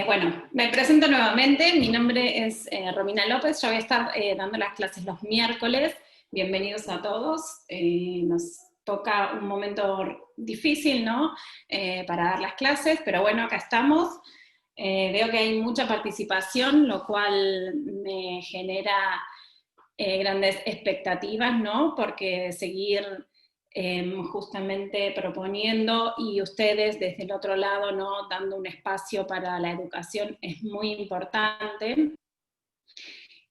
Bueno, me presento nuevamente, mi nombre es Romina López, yo voy a estar dando las clases los miércoles, bienvenidos a todos, nos toca un momento difícil, ¿no?, para dar las clases, pero bueno, acá estamos, veo que hay mucha participación, lo cual me genera grandes expectativas, ¿no?, porque seguir justamente proponiendo y ustedes desde el otro lado, ¿no?, dando un espacio para la educación es muy importante.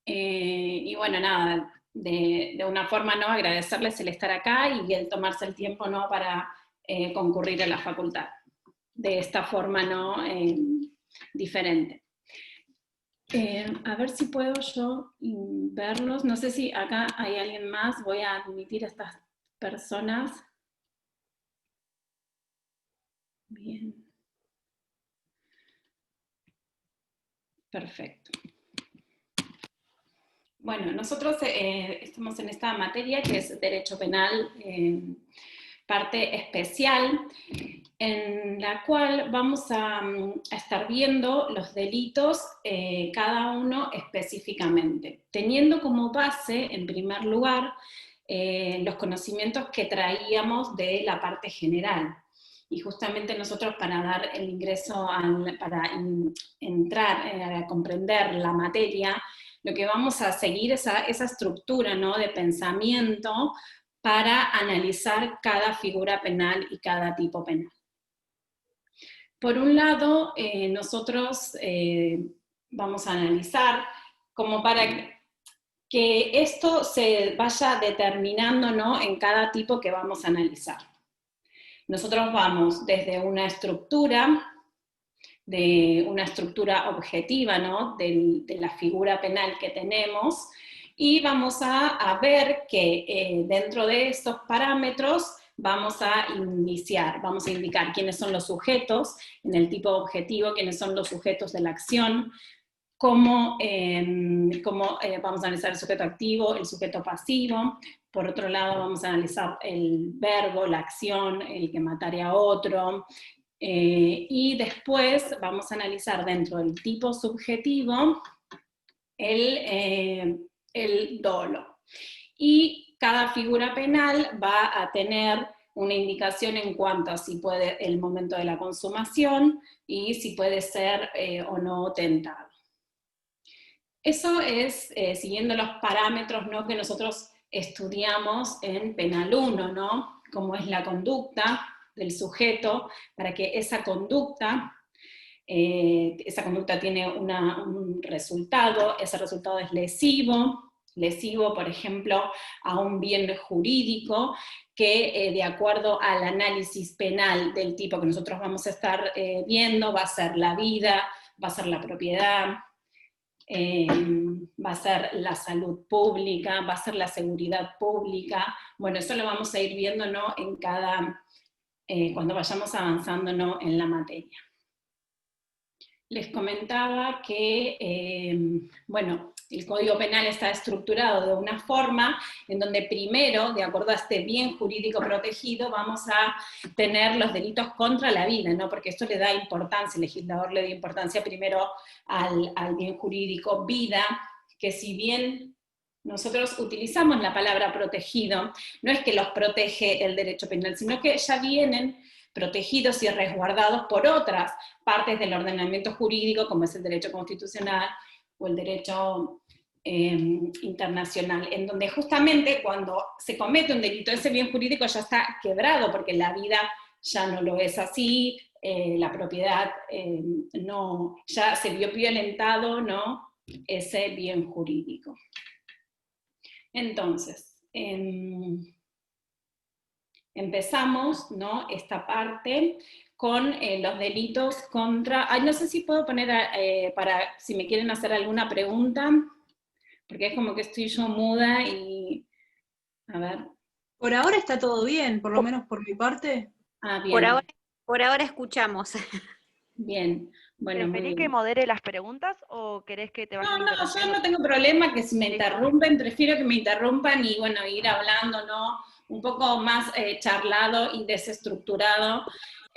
Y bueno, nada, de una forma, ¿no?, agradecerles el estar acá y el tomarse el tiempo, ¿no?, para concurrir a la facultad. De esta forma, ¿no?, diferente. A ver si puedo yo verlos, no sé si acá hay alguien más, voy a admitir a estas personas. Bien. Perfecto. Bueno, nosotros estamos en esta materia que es Derecho Penal, parte especial, en la cual vamos a estar viendo los delitos, cada uno específicamente, teniendo como base, en primer lugar, los conocimientos que traíamos de la parte general. Y justamente nosotros para dar el ingreso, para entrar a comprender la materia, lo que vamos a seguir es esa estructura, ¿no?, de pensamiento para analizar cada figura penal y cada tipo penal. Por un lado, nosotros vamos a analizar como para que esto se vaya determinando, ¿no?, en cada tipo que vamos a analizar. Nosotros vamos desde una estructura objetiva, ¿no?, de la figura penal que tenemos, y vamos a ver que dentro de estos parámetros vamos a indicar quiénes son los sujetos en el tipo objetivo, quiénes son los sujetos de la acción, cómo vamos a analizar el sujeto activo, el sujeto pasivo. Por otro lado, vamos a analizar el verbo, la acción, el que mataría a otro, y después vamos a analizar dentro del tipo subjetivo el dolo. Y cada figura penal va a tener una indicación en cuanto a si puede el momento de la consumación y si puede ser o no tentado. Eso es siguiendo los parámetros, ¿no?, que nosotros estudiamos en Penal 1, ¿no?, como es la conducta del sujeto, para que esa conducta tiene un resultado, ese resultado es lesivo, por ejemplo, a un bien jurídico, que de acuerdo al análisis penal del tipo que nosotros vamos a estar viendo, va a ser la vida, va a ser la propiedad, va a ser la salud pública, va a ser la seguridad pública. Bueno, eso lo vamos a ir viendo, ¿no?, en cuando vayamos avanzando, ¿no?, en la materia. Les comentaba que, bueno, el Código Penal está estructurado de una forma en donde primero, de acuerdo a este bien jurídico protegido, vamos a tener los delitos contra la vida, ¿no?, porque esto le da importancia, el legislador le da importancia primero al bien jurídico vida, que si bien nosotros utilizamos la palabra protegido, no es que los protege el derecho penal, sino que ya vienen protegidos y resguardados por otras partes del ordenamiento jurídico, como es el derecho constitucional o el derecho internacional, en donde justamente cuando se comete un delito, ese bien jurídico ya está quebrado, porque la vida ya no lo es así, la propiedad no, ya se vio violentado, ¿no?, ese bien jurídico. Entonces, empezamos, ¿no?, esta parte con los delitos contra... Ay, no sé si puedo poner, si me quieren hacer alguna pregunta, porque es como que estoy yo muda y... A ver. Por ahora está todo bien, por lo menos por mi parte. Ah, bien. Por ahora escuchamos. Bien. Bueno, ¿Preferís que modere las preguntas o querés que te vayan interrumpiendo? No, yo no tengo problema que si me interrumpen, prefiero que me interrumpan y bueno, ir hablando, ¿no?, un poco más charlado y desestructurado,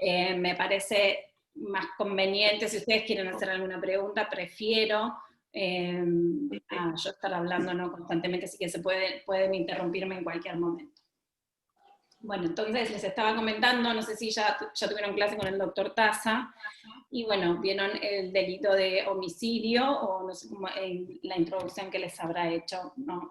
me parece más conveniente, si ustedes quieren hacer alguna pregunta, prefiero yo estar hablando no constantemente, así que pueden interrumpirme en cualquier momento. Bueno, entonces les estaba comentando, no sé si ya tuvieron clase con el doctor Taza, y bueno, vieron el delito de homicidio, o no sé cómo, la introducción que les habrá hecho, ¿no?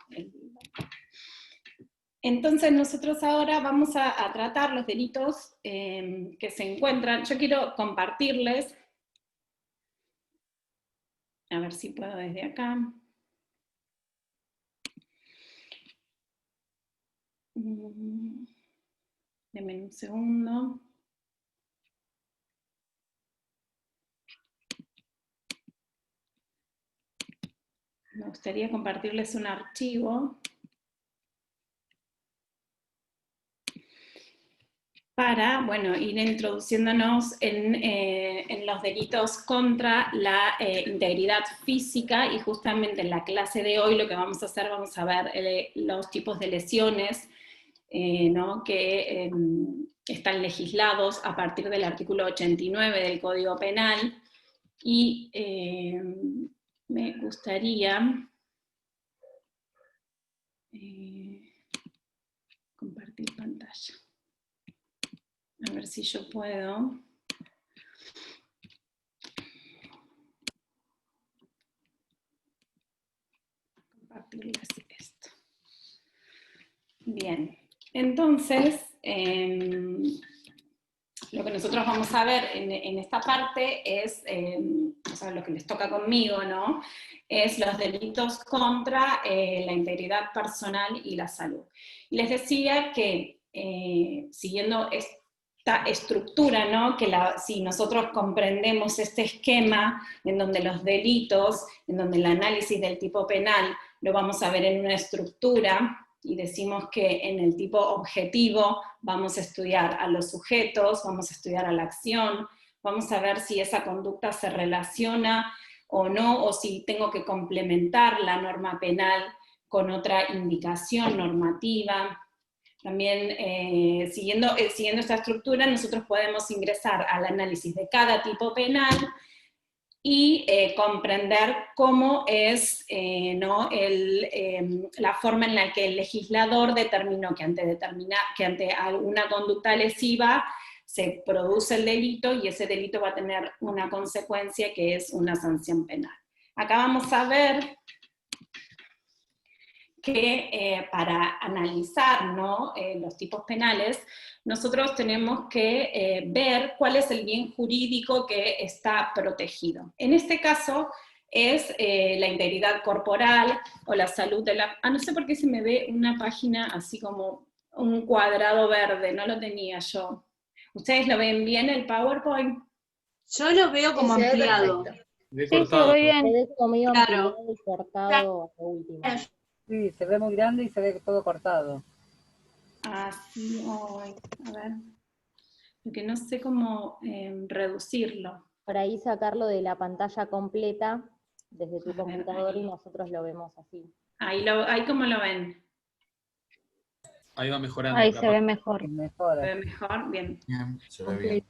Entonces nosotros ahora vamos a tratar los delitos que se encuentran. Yo quiero compartirles, a ver si puedo desde acá. Denme un segundo. Me gustaría compartirles un archivo para, bueno, ir introduciéndonos en los delitos contra la integridad física, y justamente en la clase de hoy lo que vamos a hacer, vamos a ver los tipos de lesiones ¿no? que están legislados a partir del artículo 89 del Código Penal, y me gustaría compartir pantalla. A ver si yo puedo. Compartirles esto. Bien, entonces, lo que nosotros vamos a ver en esta parte es, o sea, lo que les toca conmigo, ¿no? Es los delitos contra la integridad personal y la salud. Y les decía que, siguiendo esta estructura, ¿no? Que si nosotros comprendemos este esquema en donde los delitos, en donde el análisis del tipo penal lo vamos a ver en una estructura, y decimos que en el tipo objetivo vamos a estudiar a los sujetos, vamos a estudiar a la acción, vamos a ver si esa conducta se relaciona o no, o si tengo que complementar la norma penal con otra indicación normativa. También, siguiendo esta estructura, nosotros podemos ingresar al análisis de cada tipo penal y comprender cómo es ¿no? la forma en la que el legislador determinó que ante alguna conducta lesiva se produce el delito, y ese delito va a tener una consecuencia que es una sanción penal. Acá vamos a ver que para analizar, ¿no? Los tipos penales, nosotros tenemos que ver cuál es el bien jurídico que está protegido. En este caso es la integridad corporal o la salud de la... no sé por qué se me ve una página así como un cuadrado verde, no lo tenía yo. ¿Ustedes lo ven bien el PowerPoint? Yo lo veo como ampliado. Sí, se ve bien. Se ve como medio Claro. ampliado y cortado a último. Sí, se ve muy grande y se ve todo cortado. Así, a ver, porque no sé cómo reducirlo. Por ahí sacarlo de la pantalla completa desde tu computador y nosotros lo vemos así. Ahí ¿cómo lo ven? Ahí va mejorando. Ahí se ve mejor. ¿Se Mejora. ve mejor? Bien. Bien, se ve bien.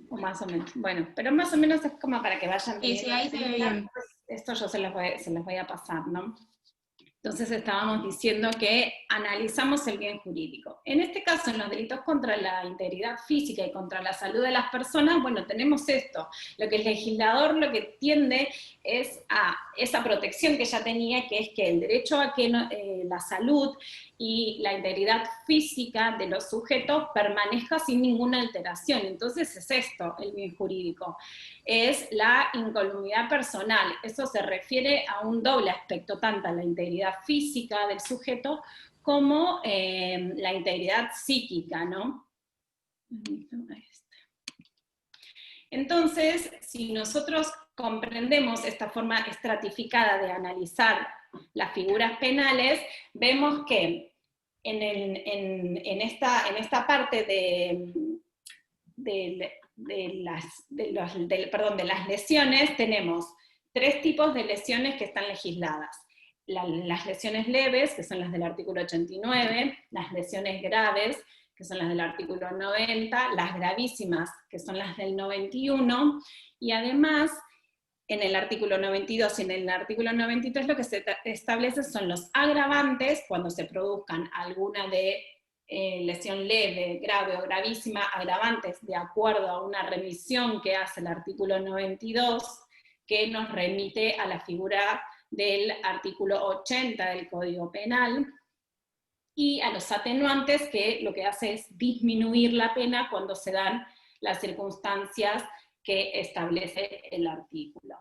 O más o menos. Bueno, pero más o menos es como para que vayan Sí, sí, ahí se ve bien. Esto yo se los voy a pasar, ¿no? Entonces estábamos diciendo que analizamos el bien jurídico. En este caso, en los delitos contra la integridad física y contra la salud de las personas, bueno, tenemos esto. Lo que el legislador lo que tiende es a esa protección que ya tenía, que es que el derecho a que la salud y la integridad física de los sujetos permanezca sin ninguna alteración. Entonces es esto, el bien jurídico. Es la incolumidad personal. Eso se refiere a un doble aspecto, tanto a la integridad física del sujeto como la integridad psíquica, ¿no? Entonces, si nosotros comprendemos esta forma estratificada de analizar las figuras penales, vemos que en esta parte de las lesiones tenemos tres tipos de lesiones que están legisladas. Las lesiones leves, que son las del artículo 89, las lesiones graves, que son las del artículo 90, las gravísimas, que son las del 91, y además en el artículo 92 y en el artículo 93 lo que se establece son los agravantes cuando se produzcan alguna de lesión leve, grave o gravísima, agravantes de acuerdo a una remisión que hace el artículo 92, que nos remite a la figura del artículo 80 del Código Penal, y a los atenuantes, que lo que hace es disminuir la pena cuando se dan las circunstancias que establece el artículo.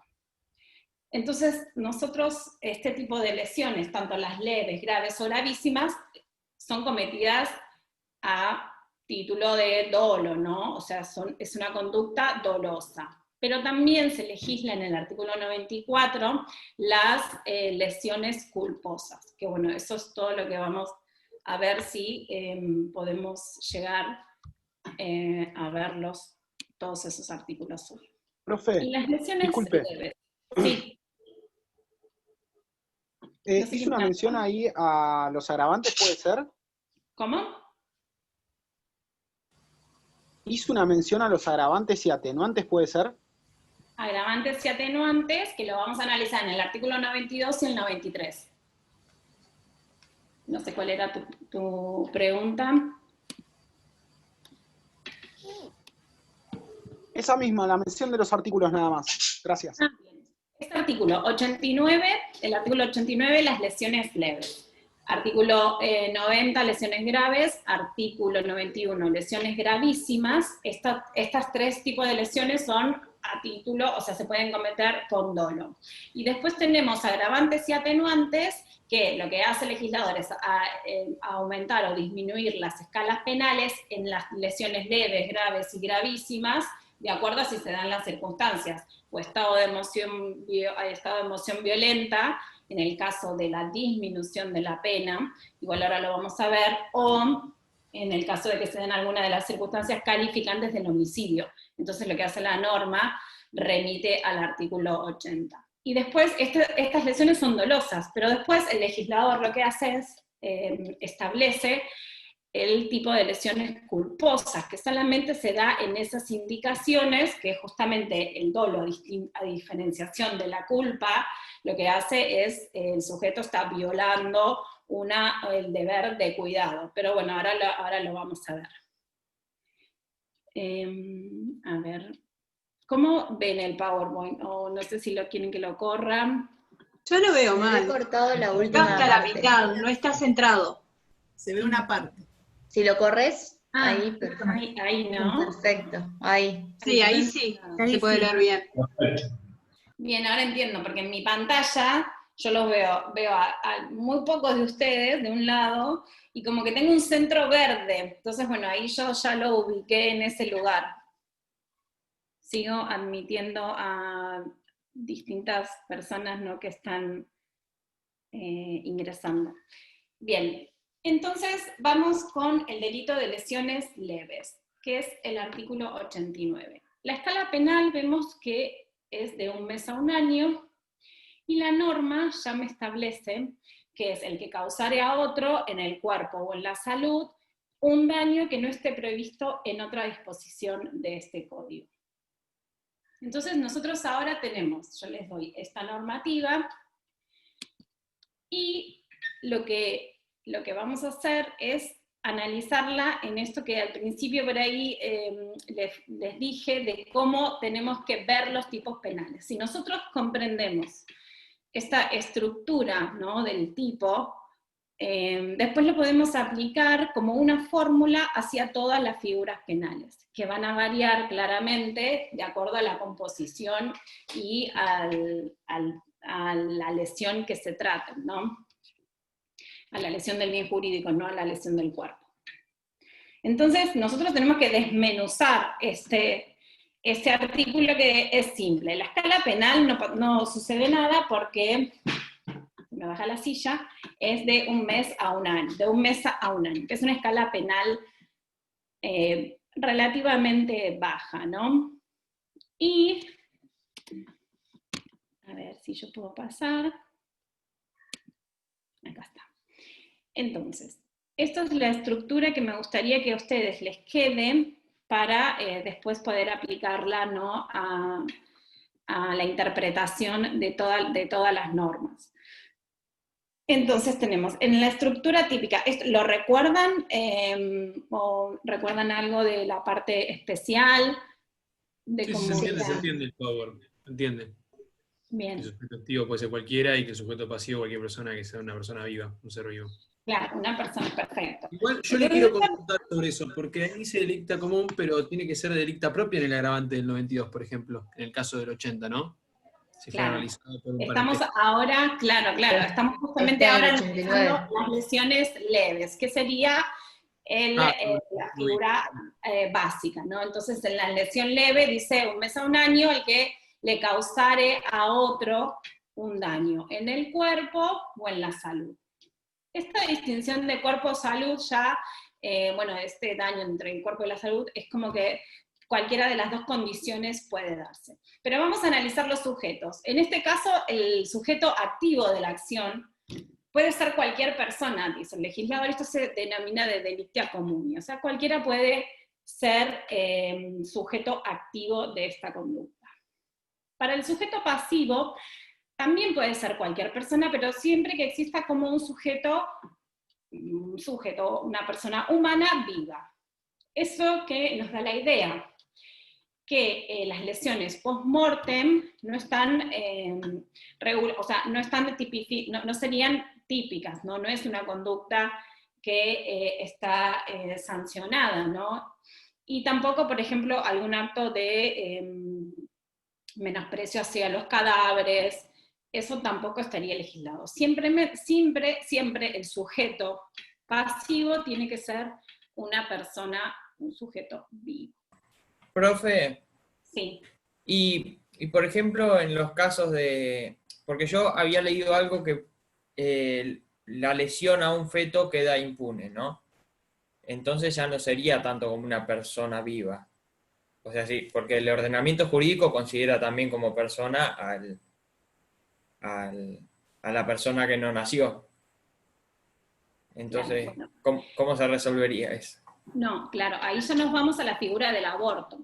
Entonces, nosotros, este tipo de lesiones, tanto las leves, graves o gravísimas, son cometidas a título de dolo, ¿no? O sea, es una conducta dolosa. Pero también se legisla en el artículo 94 las lesiones culposas, que bueno, eso es todo lo que vamos a ver si podemos llegar a verlos, todos esos artículos hoy. Profe, Y las lesiones disculpe. leves. Sí. No sé hizo una quién mención está. ahí a los agravantes, ¿puede ser? ¿Cómo? Hizo una mención a los agravantes y atenuantes, ¿puede ser? Agravantes y atenuantes, que lo vamos a analizar en el artículo 92 y el 93. No sé cuál era tu pregunta. Esa misma, la mención de los artículos nada más. Gracias. Ah, bien. Este artículo 89, el artículo 89, las lesiones leves. Artículo 90, lesiones graves. Artículo 91, lesiones gravísimas. Estas tres tipos de lesiones son a título, o sea, se pueden cometer con dolo. Y después tenemos agravantes y atenuantes, que lo que hace el legislador es aumentar o disminuir las escalas penales en las lesiones leves, graves y gravísimas, de acuerdo a si se dan las circunstancias, o estado de emoción violenta, en el caso de la disminución de la pena, igual ahora lo vamos a ver, o en el caso de que se den alguna de las circunstancias calificantes del homicidio. Entonces lo que hace la norma remite al artículo 80. Y después, estas lesiones son dolosas, pero después el legislador lo que hace es establece el tipo de lesiones culposas, que solamente se da en esas indicaciones, que justamente el dolo, a diferenciación de la culpa, lo que hace es, el sujeto está violando el deber de cuidado. Pero bueno, ahora lo vamos a ver. A ver, ¿cómo ven el PowerPoint? O no sé si lo quieren que lo corra. Yo lo veo Se mal. ve cortado la Está última hasta la parte. mitad, no está centrado. Se ve una parte. Si lo corres, Ah, ahí, perfecto. ahí no. Perfecto, ahí. Sí, ahí sí, se puede leer bien. Bien, ahora entiendo, porque en mi pantalla yo los veo a muy pocos de ustedes, de un lado, y como que tengo un centro verde. Entonces, bueno, ahí yo ya lo ubiqué en ese lugar. Sigo admitiendo a distintas personas, ¿no?, que están ingresando. Bien, entonces vamos con el delito de lesiones leves, que es el artículo 89. La escala penal vemos que es de 1 mes a 1 año, y la norma ya me establece que es el que causare a otro en el cuerpo o en la salud un daño que no esté previsto en otra disposición de este código. Entonces nosotros ahora tenemos, yo les doy esta normativa, y lo que vamos a hacer es analizarla en esto que al principio por ahí les dije, de cómo tenemos que ver los tipos penales. Si nosotros comprendemos esta estructura, ¿no?, del tipo, después lo podemos aplicar como una fórmula hacia todas las figuras penales, que van a variar claramente de acuerdo a la composición y a la lesión que se trate, ¿no?, a la lesión del bien jurídico, no a la lesión del cuerpo. Entonces, nosotros tenemos que desmenuzar este artículo, que es simple. La escala penal no sucede nada porque, me baja la silla, es de 1 mes a 1 año, de 1 mes a 1 año, que es una escala penal relativamente baja, ¿no? Y, a ver si yo puedo pasar. Acá está. Entonces, Esta es la estructura que me gustaría que a ustedes les quede para después poder aplicarla, ¿no?, a la interpretación de todas las normas. Entonces tenemos, en la estructura típica, ¿lo recuerdan? ¿O recuerdan algo de la parte especial? De Sí, cómo se entiende el power, se entiende. Bien. El sujeto activo puede ser cualquiera y que el sujeto pasivo cualquier persona que sea una persona viva, un ser vivo. Claro, una persona, perfecto. Igual yo le quiero consultar sobre eso, porque ahí dice delicta común, pero tiene que ser delicta propia en el agravante del 92, por ejemplo, en el caso del 80, ¿no? Si fuera Claro. analizado por un Estamos parentesco. ahora, claro, estamos justamente Está en ahora el 89. analizando las lesiones leves, que sería la figura básica, ¿no? Entonces, en la lesión leve dice 1 mes a 1 año el que le causare a otro un daño en el cuerpo o en la salud. Esta distinción de cuerpo-salud ya, bueno, este daño entre el cuerpo y la salud es como que cualquiera de las dos condiciones puede darse. Pero vamos a analizar los sujetos. En este caso, el sujeto activo de la acción puede ser cualquier persona, dice el legislador. Esto se denomina de delictia comuni, o sea, cualquiera puede ser sujeto activo de esta conducta. Para el sujeto pasivo, también puede ser cualquier persona, pero siempre que exista como un sujeto, una persona humana viva. Eso que nos da la idea que las lesiones post-mortem no están, o sea, no serían típicas, ¿no? No es una conducta que está sancionada, ¿no? Y tampoco, por ejemplo, algún acto de menosprecio hacia los cadáveres, eso tampoco estaría legislado. Siempre el sujeto pasivo tiene que ser una persona, un sujeto vivo. Profe, Sí. y por ejemplo, en los casos de... Porque yo había leído algo que la lesión a un feto queda impune, ¿no? Entonces ya no sería tanto como una persona viva. O sea, sí, porque el ordenamiento jurídico considera también como persona a la persona que no nació. Entonces, Claro, bueno. ¿cómo se resolvería eso? No, claro, ahí ya nos vamos a la figura del aborto.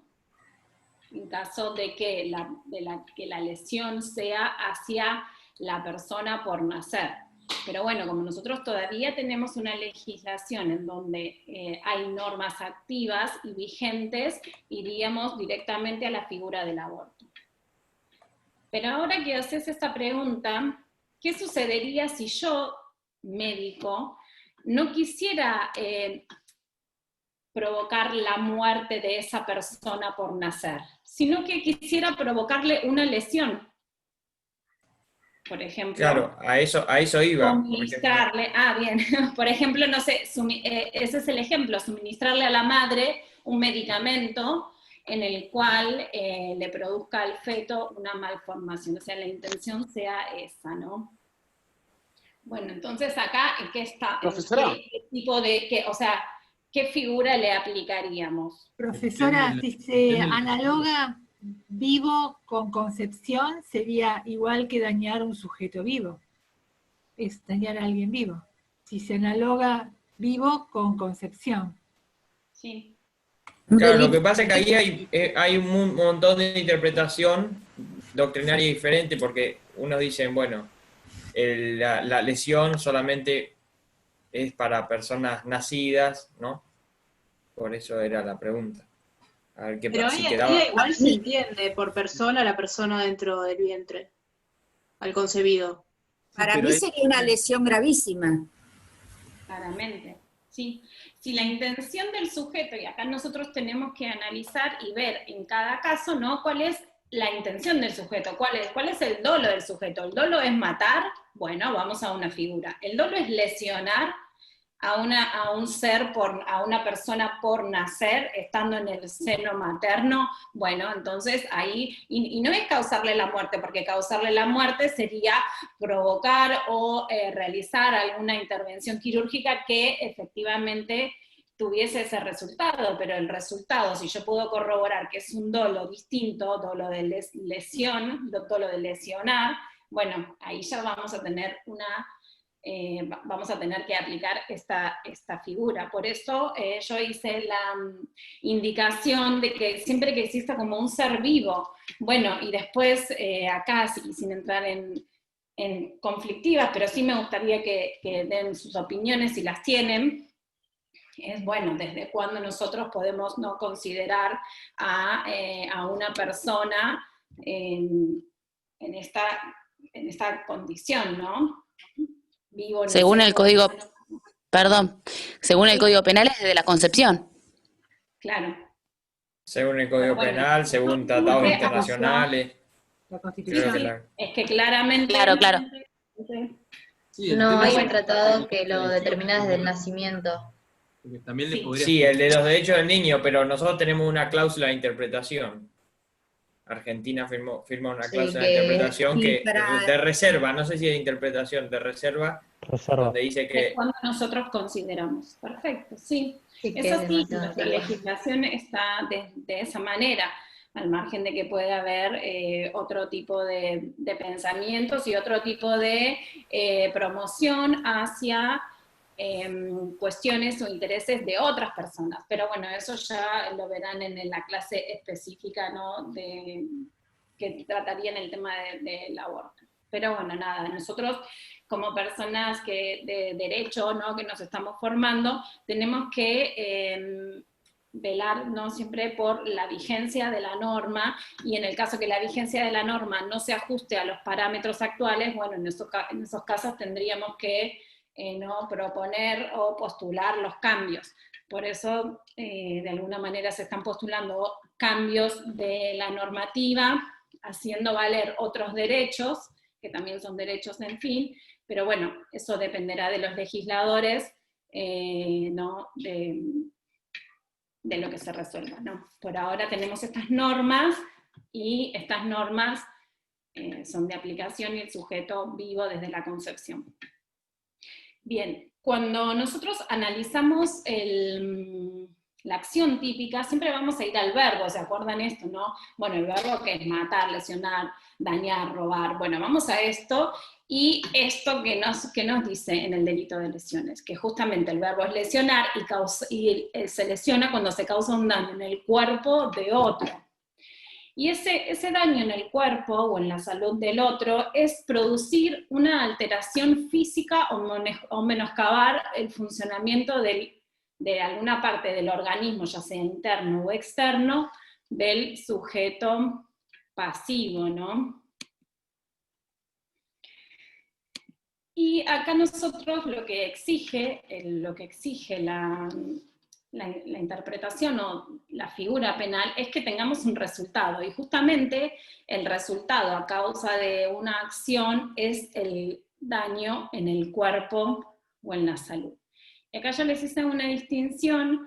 En caso de que la lesión sea hacia la persona por nacer. Pero bueno, como nosotros todavía tenemos una legislación en donde hay normas activas y vigentes, iríamos directamente a la figura del aborto. Pero ahora que haces esta pregunta, ¿qué sucedería si yo, médico, no quisiera provocar la muerte de esa persona por nacer, sino que quisiera provocarle una lesión? Por ejemplo. Claro, a eso iba. Suministrarle, bien, por ejemplo, no sé, ese es el ejemplo, suministrarle a la madre un medicamento en el cual le produzca al feto una malformación, o sea, la intención sea esa, ¿no? Bueno, entonces acá, ¿qué está? Profesora. ¿Qué tipo de, o sea, qué figura le aplicaríamos? Profesora, si se analoga vivo con concepción, sería igual que dañar un sujeto vivo. Es dañar a alguien vivo. Si se analoga vivo con concepción. Sí. Claro, lo que pasa es que ahí hay un montón de interpretación doctrinaria diferente, porque unos dicen, bueno, la lesión solamente es para personas nacidas, ¿no? Por eso era la pregunta. A ver qué Pero si hoy en quedaba. día igual se entiende por persona la persona dentro del vientre, al concebido. Para mí sería una lesión gravísima. Claramente, sí. Si la intención del sujeto, y acá nosotros tenemos que analizar y ver en cada caso, ¿no?, cuál es la intención del sujeto, cuál es el dolo del sujeto. ¿El dolo es matar? Bueno, vamos a una figura. ¿El dolo es lesionar a un ser, a una persona por nacer, estando en el seno materno? Bueno, entonces ahí, y no es causarle la muerte, porque causarle la muerte sería provocar o realizar alguna intervención quirúrgica que efectivamente tuviese ese resultado, pero el resultado, si yo puedo corroborar que es un dolo distinto, dolo de lesión, dolo de lesionar, bueno, ahí ya vamos a tener una vamos a tener que aplicar esta figura. Por eso yo hice la indicación de que siempre que exista como un ser vivo, bueno, y después acá, sin entrar en conflictivas, pero sí me gustaría que den sus opiniones si las tienen, es bueno, desde cuándo nosotros podemos no considerar a una persona en esta condición, ¿no? Vivo, Según el código, perdón, según el Código Penal es desde la concepción. Claro. Según el Código Penal, según tratados internacionales. La Constitución. Es que claramente... Claro. Sí, No hay un tratado que lo determina desde el nacimiento. Porque también le podría... Sí, el de los derechos del niño, pero nosotros tenemos una cláusula de interpretación. Argentina firma una cláusula de interpretación de reserva, no sé si de interpretación, de reserva, donde dice que... Es cuando nosotros consideramos. Perfecto, sí. Sí, Eso que sí, es nuestra demasiado. legislación está de esa manera, al margen de que pueda haber otro tipo de pensamientos y otro tipo de promoción hacia cuestiones o intereses de otras personas. Pero bueno, eso ya lo verán en la clase específica, ¿no? Que tratarían el tema del aborto. Pero bueno, nada, nosotros como personas de derecho, ¿no? Que nos estamos formando, tenemos que velar, ¿no? Siempre por la vigencia de la norma, y en el caso que la vigencia de la norma no se ajuste a los parámetros actuales, bueno, en esos casos tendríamos que no proponer o postular los cambios. Por eso, de alguna manera se están postulando cambios de la normativa, haciendo valer otros derechos, que también son derechos en fin, pero bueno, eso dependerá de los legisladores, ¿no? De lo que se resuelva, ¿no? Por ahora tenemos estas normas, y estas normas son de aplicación y el sujeto vivo desde la concepción. Bien, cuando nosotros analizamos la acción típica, siempre vamos a ir al verbo, ¿se acuerdan esto, no? Bueno, el verbo que es matar, lesionar, dañar, robar. Bueno, vamos a esto, y esto que nos dice en el delito de lesiones, que justamente el verbo es lesionar, y se lesiona cuando se causa un daño en el cuerpo de otro. Y ese daño en el cuerpo o en la salud del otro es producir una alteración física o menoscabar el funcionamiento de alguna parte del organismo, ya sea interno o externo, del sujeto pasivo, ¿no? Y acá nosotros lo que exige la interpretación o la figura penal es que tengamos un resultado, y justamente el resultado a causa de una acción es el daño en el cuerpo o en la salud. Y acá yo les hice una distinción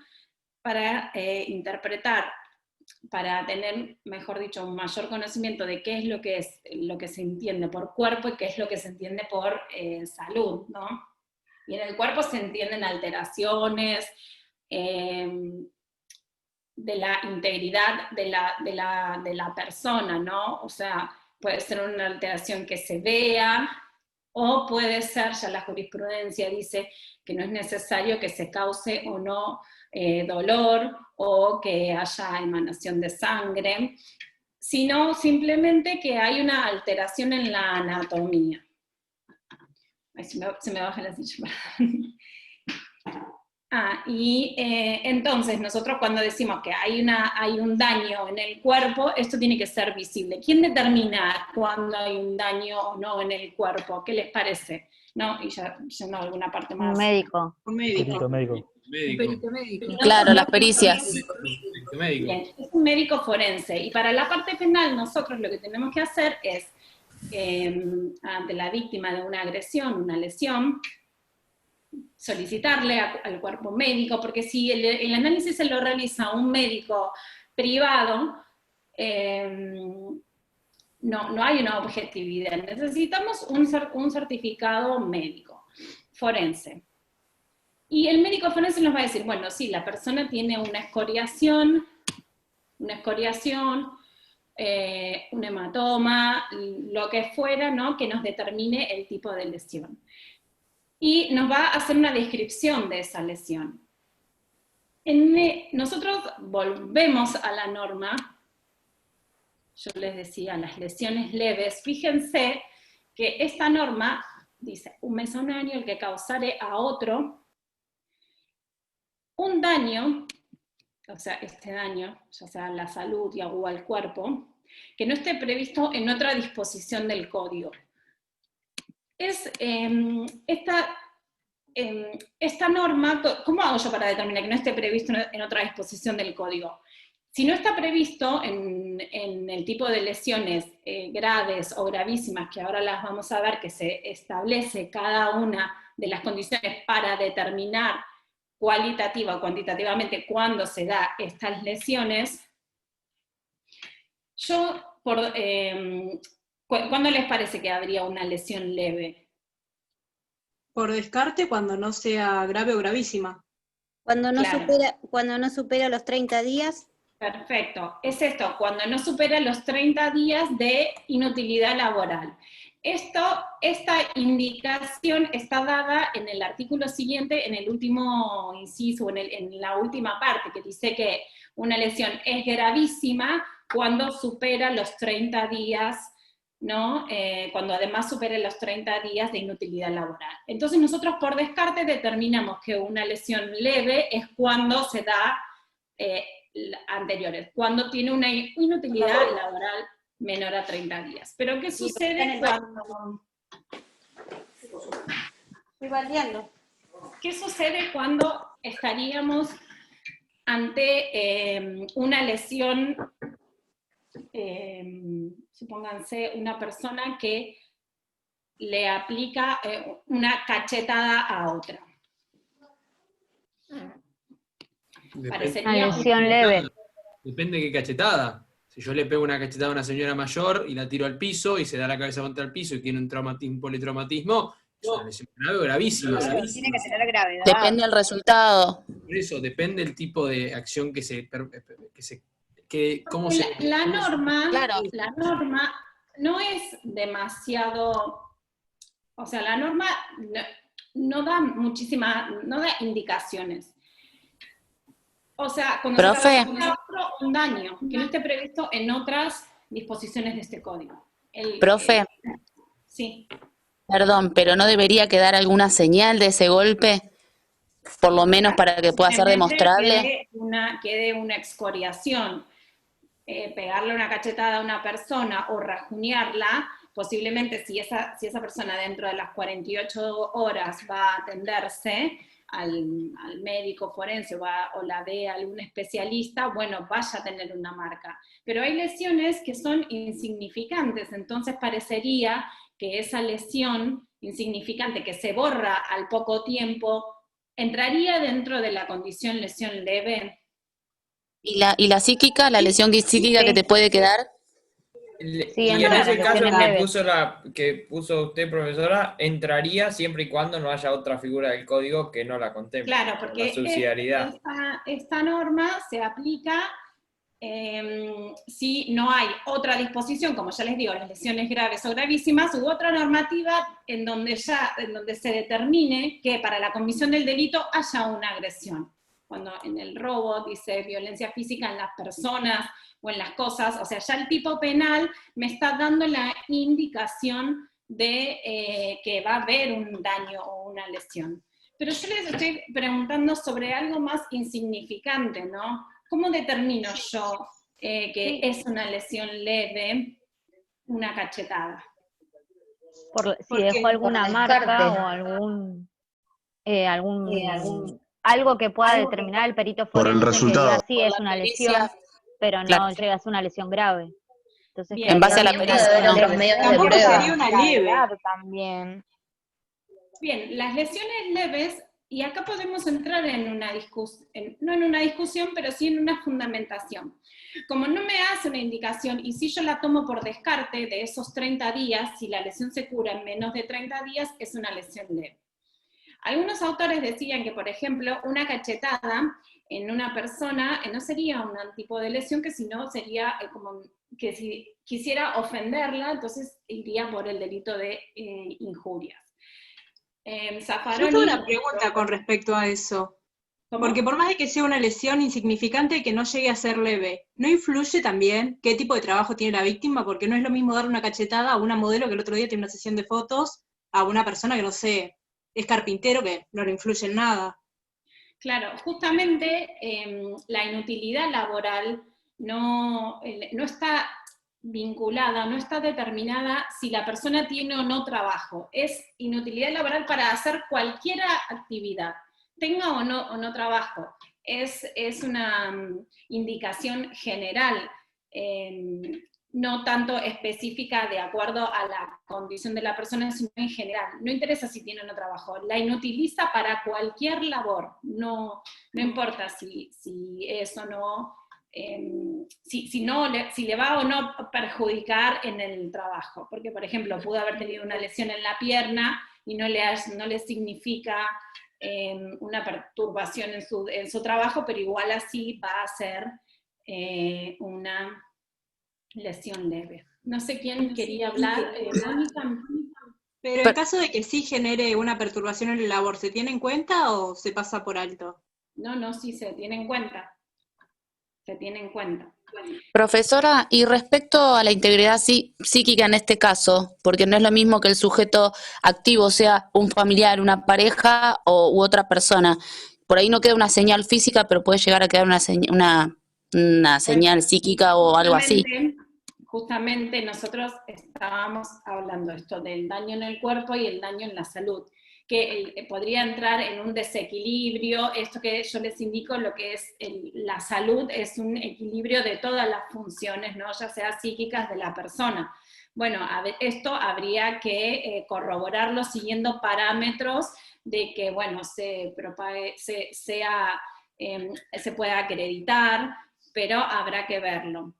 para interpretar, para tener, mejor dicho, un mayor conocimiento de qué es lo que se entiende por cuerpo y qué es lo que se entiende por salud, ¿no? Y en el cuerpo se entienden alteraciones de la integridad de la persona, ¿no? O sea, puede ser una alteración que se vea, o puede ser, ya la jurisprudencia dice que no es necesario que se cause o no dolor, o que haya emanación de sangre, sino simplemente que hay una alteración en la anatomía. Ay, se me baja la silla. Entonces nosotros cuando decimos que hay un daño en el cuerpo, esto tiene que ser visible. ¿Quién determina cuándo hay un daño o no en el cuerpo? ¿Qué les parece? ¿No? Y ya no, alguna parte más. Un médico. Un médico. Médico. Un perito médico. Claro, las pericias. Médico. Bien, es un médico forense, y para la parte penal nosotros lo que tenemos que hacer es, ante la víctima de una agresión, una lesión, solicitarle al cuerpo médico, porque si el análisis se lo realiza un médico privado, no hay una objetividad. Necesitamos un certificado médico, forense. Y el médico forense nos va a decir, bueno, sí, la persona tiene una escoriación, un hematoma, lo que fuera, ¿no? Que nos determine el tipo de lesión. y nos va a hacer una descripción de esa lesión. Nosotros volvemos a la norma, yo les decía, las lesiones leves. Fíjense que esta norma dice, 1 mes a 1 año el que causare a otro un daño, o sea, este daño, ya sea a la salud o al cuerpo, que no esté previsto en otra disposición del código. Esta norma, ¿cómo hago yo para determinar que no esté previsto en otra disposición del código? Si no está previsto en el tipo de lesiones graves o gravísimas, que ahora las vamos a ver, que se establece cada una de las condiciones para determinar cualitativa o cuantitativamente cuándo se da estas lesiones, ¿cuándo les parece que habría una lesión leve? Por descarte, cuando no sea grave o gravísima. Cuando no, Claro. cuando no supera los 30 días. Perfecto, es esto, cuando no supera los 30 días de inutilidad laboral. Esta indicación está dada en el artículo siguiente, en el último inciso, en la última parte, que dice que una lesión es gravísima cuando supera los 30 días, ¿no? Cuando además supere los 30 días de inutilidad laboral. Entonces nosotros por descarte determinamos que una lesión leve es cuando se da anteriores, cuando tiene una inutilidad laboral menor a 30 días. Pero ¿qué sucede cuando... Estoy valdeando. ¿Qué sucede cuando estaríamos ante una lesión, supónganse una persona que le aplica una cachetada a otra? Una lesión leve. Depende de qué cachetada. Si yo le pego una cachetada a una señora mayor y la tiro al piso y se da la cabeza contra el piso y tiene un politraumatismo, es una lesión grave o gravísima. Tiene que tener gravedad. Depende del resultado. Por eso, depende del tipo de acción La norma, Claro. la norma no es demasiado, o sea, la norma no da no da indicaciones. O sea, cuando Profe. se trata de un daño que no esté previsto en otras disposiciones de este código. Profe. Sí. Perdón, pero ¿no debería quedar alguna señal de ese golpe? Por lo menos para que pueda ser Simplemente demostrable. quede una excoriación. Pegarle una cachetada a una persona o rajunearla, posiblemente si esa persona dentro de las 48 horas va a atenderse al médico forense o la ve a algún especialista, bueno, vaya a tener una marca. Pero hay lesiones que son insignificantes, entonces parecería que esa lesión insignificante que se borra al poco tiempo, ¿entraría dentro de la condición lesión leve? ¿Y la psíquica, la lesión psíquica que te puede quedar? Y en ese caso que puso usted, profesora, entraría siempre y cuando no haya otra figura del código que no la contemple. Claro, porque la subsidiariedad. esta norma se aplica si no hay otra disposición, como ya les digo, las lesiones graves o gravísimas, u otra normativa en donde se determine que para la comisión del delito haya una agresión. Cuando en el robo dice violencia física en las personas o en las cosas, o sea, ya el tipo penal me está dando la indicación de que va a haber un daño o una lesión. Pero yo les estoy preguntando sobre algo más insignificante, ¿no? ¿Cómo determino yo que es una lesión leve, una cachetada? Si dejó alguna marca o algo que pueda determinar el perito Por el forense que resultado. diga sí es una lesión, pero no Claro. llega a ser una lesión grave. Entonces, Bien. En base a la Puede haber otros medios de Tampoco prueba. sería una leve. También. Bien, las lesiones leves, y acá podemos entrar en una discusión, no en una discusión, pero sí en una fundamentación. Como no me hace una indicación, y si yo la tomo por descarte de esos 30 días, si la lesión se cura en menos de 30 días, es una lesión leve. Algunos autores decían que, por ejemplo, una cachetada en una persona no sería un tipo de lesión, que sino sería como que si quisiera ofenderla, entonces iría por el delito de injurias. Yo tengo una pregunta con respecto a eso. Porque por más de que sea una lesión insignificante que no llegue a ser leve, ¿no influye también qué tipo de trabajo tiene la víctima? Porque no es lo mismo darle una cachetada a una modelo que el otro día tiene una sesión de fotos, a una persona que, no sé, es carpintero, que no le influye en nada. Claro, justamente la inutilidad laboral no está vinculada, no está determinada si la persona tiene o no trabajo. Es inutilidad laboral para hacer cualquier actividad, tenga o no trabajo. Es una indicación general, no tanto específica de acuerdo a la condición de la persona, sino en general. No interesa si tiene o no trabajo, la inutiliza para cualquier labor, no importa si es o no, si le va o no perjudicar en el trabajo, porque por ejemplo pudo haber tenido una lesión en la pierna y no le significa una perturbación en su trabajo, pero igual así va a ser una lesión leve. No sé quién quería hablar, Mónica. Pero en caso de que sí genere una perturbación en la labor, ¿se tiene en cuenta o se pasa por alto? No, sí se tiene en cuenta. Se tiene en cuenta. Profesora, y respecto a la integridad psíquica en este caso, porque no es lo mismo que el sujeto activo sea un familiar, una pareja u otra persona. Por ahí no queda una señal física, pero puede llegar a quedar una señal psíquica o algo así. Justamente nosotros estábamos hablando esto del daño en el cuerpo y el daño en la salud, que podría entrar en un desequilibrio. Esto que yo les indico, lo que es la salud, es un equilibrio de todas las funciones, ¿no? Ya sea psíquicas de la persona. Bueno, esto habría que corroborarlo siguiendo parámetros de que, bueno, se pueda acreditar, pero habrá que verlo.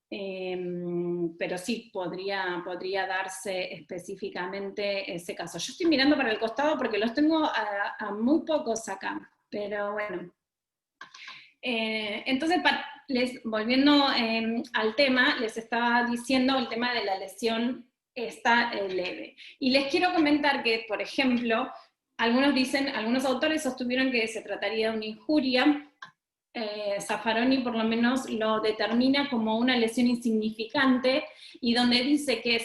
Pero sí, podría darse específicamente ese caso. Yo estoy mirando para el costado porque los tengo a muy pocos acá, pero bueno. Entonces, volviendo al tema, les estaba diciendo el tema de la lesión está leve. Y les quiero comentar que, por ejemplo, algunos autores sostuvieron que se trataría de una injuria. Zaffaroni por lo menos lo determina como una lesión insignificante, y donde dice que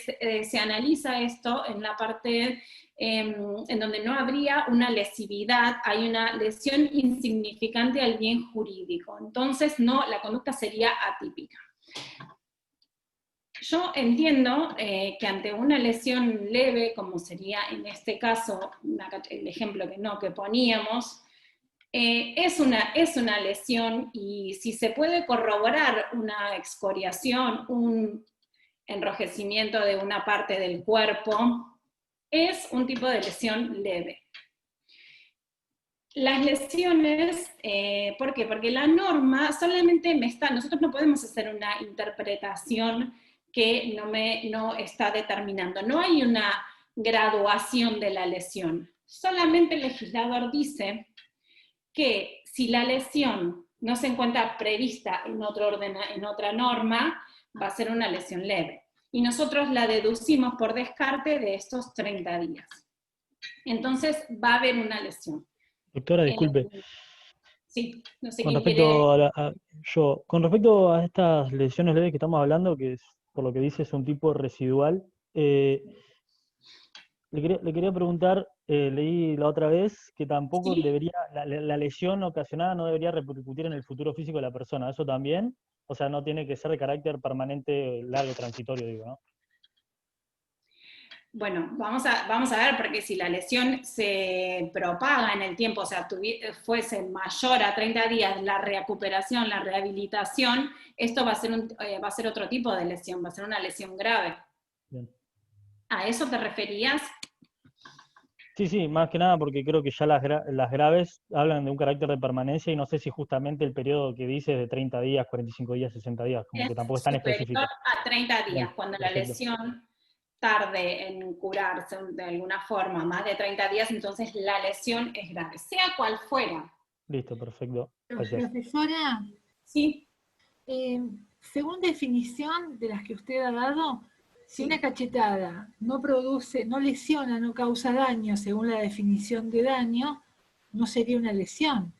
se analiza esto en la parte en donde no habría una lesividad, hay una lesión insignificante al bien jurídico. Entonces la conducta sería atípica. Yo entiendo que ante una lesión leve, como sería en este caso el ejemplo que poníamos, es una lesión, y si se puede corroborar una excoriación, un enrojecimiento de una parte del cuerpo, es un tipo de lesión leve. Las lesiones, ¿por qué? Porque la norma solamente nosotros no podemos hacer una interpretación que no está determinando. No hay una graduación de la lesión. Solamente el legislador dice que si la lesión no se encuentra prevista en otro orden, en otra norma, va a ser una lesión leve. Y nosotros la deducimos por descarte de estos 30 días. Entonces va a haber una lesión. Doctora, disculpe. Sí, no sé Con quién respecto con respecto a estas lesiones leves que estamos hablando, que es, por lo que dice, es un tipo residual, le quería preguntar, leí la otra vez que tampoco debería, la lesión ocasionada no debería repercutir en el futuro físico de la persona. ¿Eso también? O sea, no tiene que ser de carácter permanente, largo, transitorio, digo, ¿no? Bueno, vamos a ver, porque si la lesión se propaga en el tiempo, o sea, fuese mayor a 30 días la recuperación, la rehabilitación, esto va a ser otro tipo de lesión, va a ser una lesión grave. Bien. ¿A eso te referías? Sí, más que nada porque creo que ya las graves hablan de un carácter de permanencia, y no sé si justamente el periodo que dice es de 30 días, 45 días, 60 días, como que tampoco es tan específico. A 30 días, Bien, cuando perfecto. la lesión tarde en curarse de alguna forma, más de 30 días, entonces la lesión es grave, sea cual fuera. Listo, perfecto. Gracias. Profesora, sí. Según definición de las que usted ha dado, Si una cachetada no produce, no lesiona, no causa daño según la definición de daño, no sería una lesión.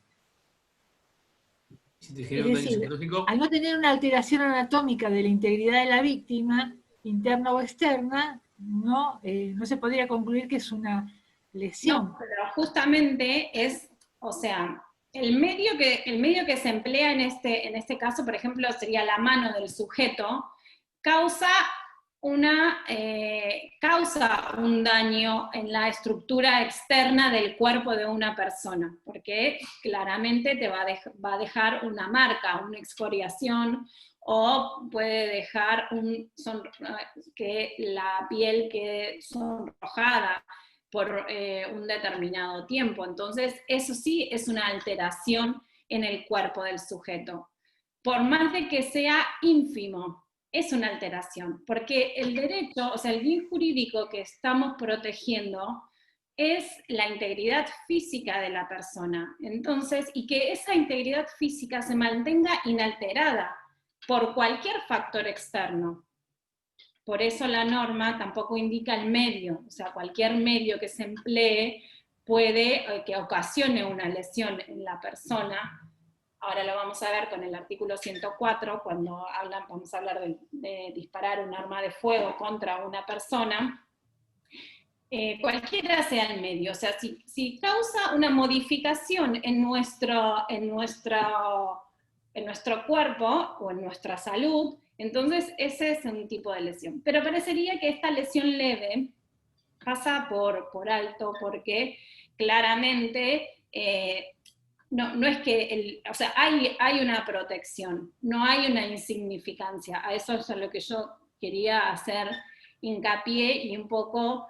Si te genera un daño psicológico. Al no tener una alteración anatómica de la integridad de la víctima, interna o externa, no se podría concluir que es una lesión. No, pero justamente es, o sea, el medio que se emplea en este caso, por ejemplo, sería la mano del sujeto, causa un daño en la estructura externa del cuerpo de una persona, porque claramente te va a dejar una marca, una excoriación, o puede dejar que la piel quede sonrojada por un determinado tiempo. Entonces, eso sí es una alteración en el cuerpo del sujeto. Por más de que sea ínfimo, es una alteración, porque el derecho, o sea, el bien jurídico que estamos protegiendo es la integridad física de la persona. Entonces, y que esa integridad física se mantenga inalterada por cualquier factor externo. Por eso la norma tampoco indica el medio, o sea, cualquier medio que se emplee puede que ocasione una lesión en la persona. Ahora lo vamos a ver con el artículo 104, cuando vamos a hablar de disparar un arma de fuego contra una persona. Cualquiera sea el medio, o sea, si causa una modificación en nuestro cuerpo o en nuestra salud, entonces ese es un tipo de lesión. Pero parecería que esta lesión leve pasa por alto, porque claramente no es que, o sea, hay una protección, no hay una insignificancia. A eso es a lo que yo quería hacer hincapié y un poco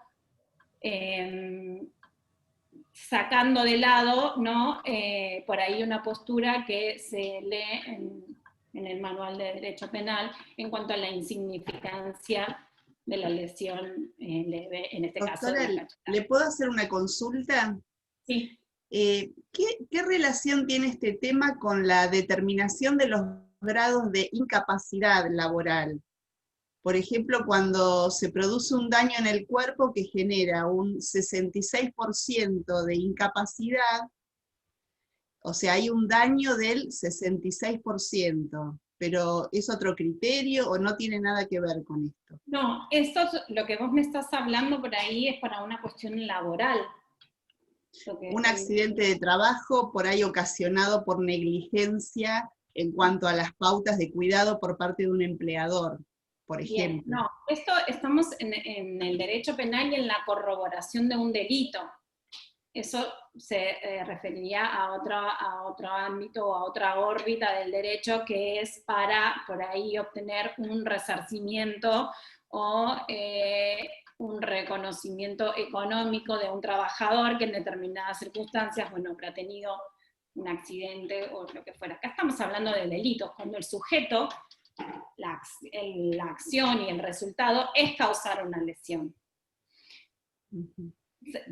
sacando de lado, ¿no? Por ahí una postura que se lee en el Manual de Derecho Penal en cuanto a la insignificancia de la lesión leve, en este caso. ¿Le puedo hacer una consulta? Sí. ¿Qué relación tiene este tema con la determinación de los grados de incapacidad laboral? Por ejemplo, cuando se produce un daño en el cuerpo que genera un 66% de incapacidad, o sea, hay un daño del 66%, pero ¿es otro criterio o no tiene nada que ver con esto? No, lo que vos me estás hablando por ahí es para una cuestión laboral. Un accidente de trabajo por ahí ocasionado por negligencia en cuanto a las pautas de cuidado por parte de un empleador, por ejemplo. Bien, no, estamos en el derecho penal y en la corroboración de un delito. Eso se referiría a otro ámbito o a otra órbita del derecho, que es para por ahí obtener un resarcimiento o un reconocimiento económico de un trabajador que en determinadas circunstancias, bueno, habrá tenido un accidente o lo que fuera. Acá estamos hablando de delitos, cuando el sujeto, la acción y el resultado es causar una lesión.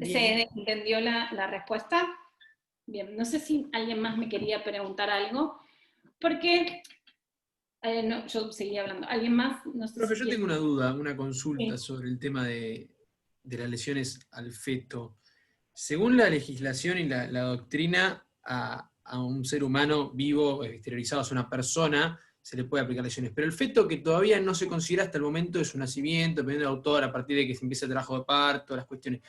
¿Se entendió la respuesta? Bien, no sé si alguien más me quería preguntar algo, porque no, yo seguía hablando. ¿Alguien más? No sé. Profe, yo tengo una duda, una consulta sobre el tema de las lesiones al feto. Según la legislación y la doctrina, a un ser humano vivo, exteriorizado, a una persona, se le puede aplicar lesiones. Pero el feto, que todavía no se considera hasta el momento de su nacimiento, dependiendo del autor, a partir de que se empieza el trabajo de parto, las cuestiones,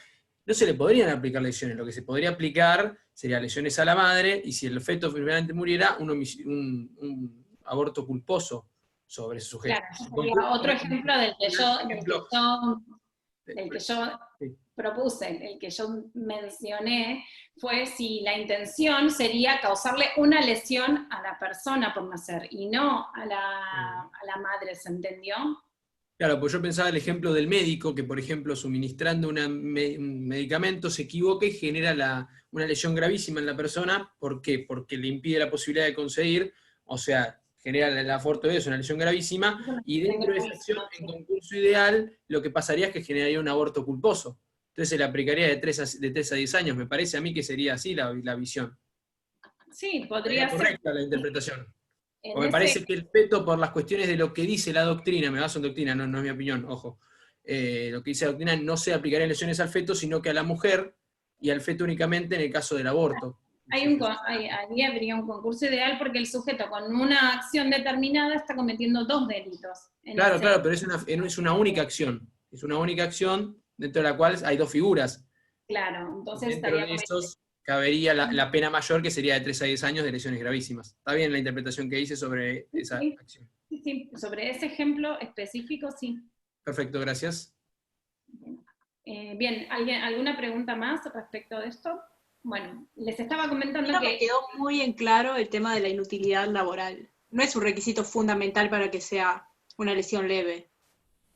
no se le podrían aplicar lesiones. Lo que se podría aplicar sería lesiones a la madre, y si el feto finalmente muriera, un aborto culposo sobre ese sujeto. Claro, sería otro ejemplo del que yo propuse, el que yo mencioné, fue si la intención sería causarle una lesión a la persona por nacer, y no a la madre, ¿se entendió? Claro, pues yo pensaba el ejemplo del médico, que por ejemplo suministrando un medicamento se equivoca y genera una lesión gravísima en la persona. ¿Por qué? Porque le impide la posibilidad de concebir, o sea, genera el aborto de eso, una lesión gravísima, y dentro de esa acción, en concurso ideal, lo que pasaría es que generaría un aborto culposo. Entonces se le aplicaría de 3 a 10 años, me parece a mí que sería así la visión. Sí, podría ser. Correcta la interpretación. O me parece que el feto, por las cuestiones de lo que dice la doctrina, me baso en doctrina, no es mi opinión, ojo, lo que dice la doctrina, no se aplicarían lesiones al feto, sino que a la mujer, y al feto únicamente en el caso del aborto. Ahí habría un concurso ideal porque el sujeto con una acción determinada está cometiendo 2 delitos. Claro, pero es una única acción. Es una única acción dentro de la cual hay 2 figuras. Claro, entonces dentro de esos cabería la pena mayor, que sería de 3 a 10 años de lesiones gravísimas. Está bien la interpretación que hice sobre esa acción. Sí, sobre ese ejemplo específico, sí. Perfecto, gracias. Bien, ¿alguna pregunta más respecto de esto? Bueno, les estaba comentando Creo que... que quedó muy en claro el tema de la inutilidad laboral. No es un requisito fundamental para que sea una lesión leve.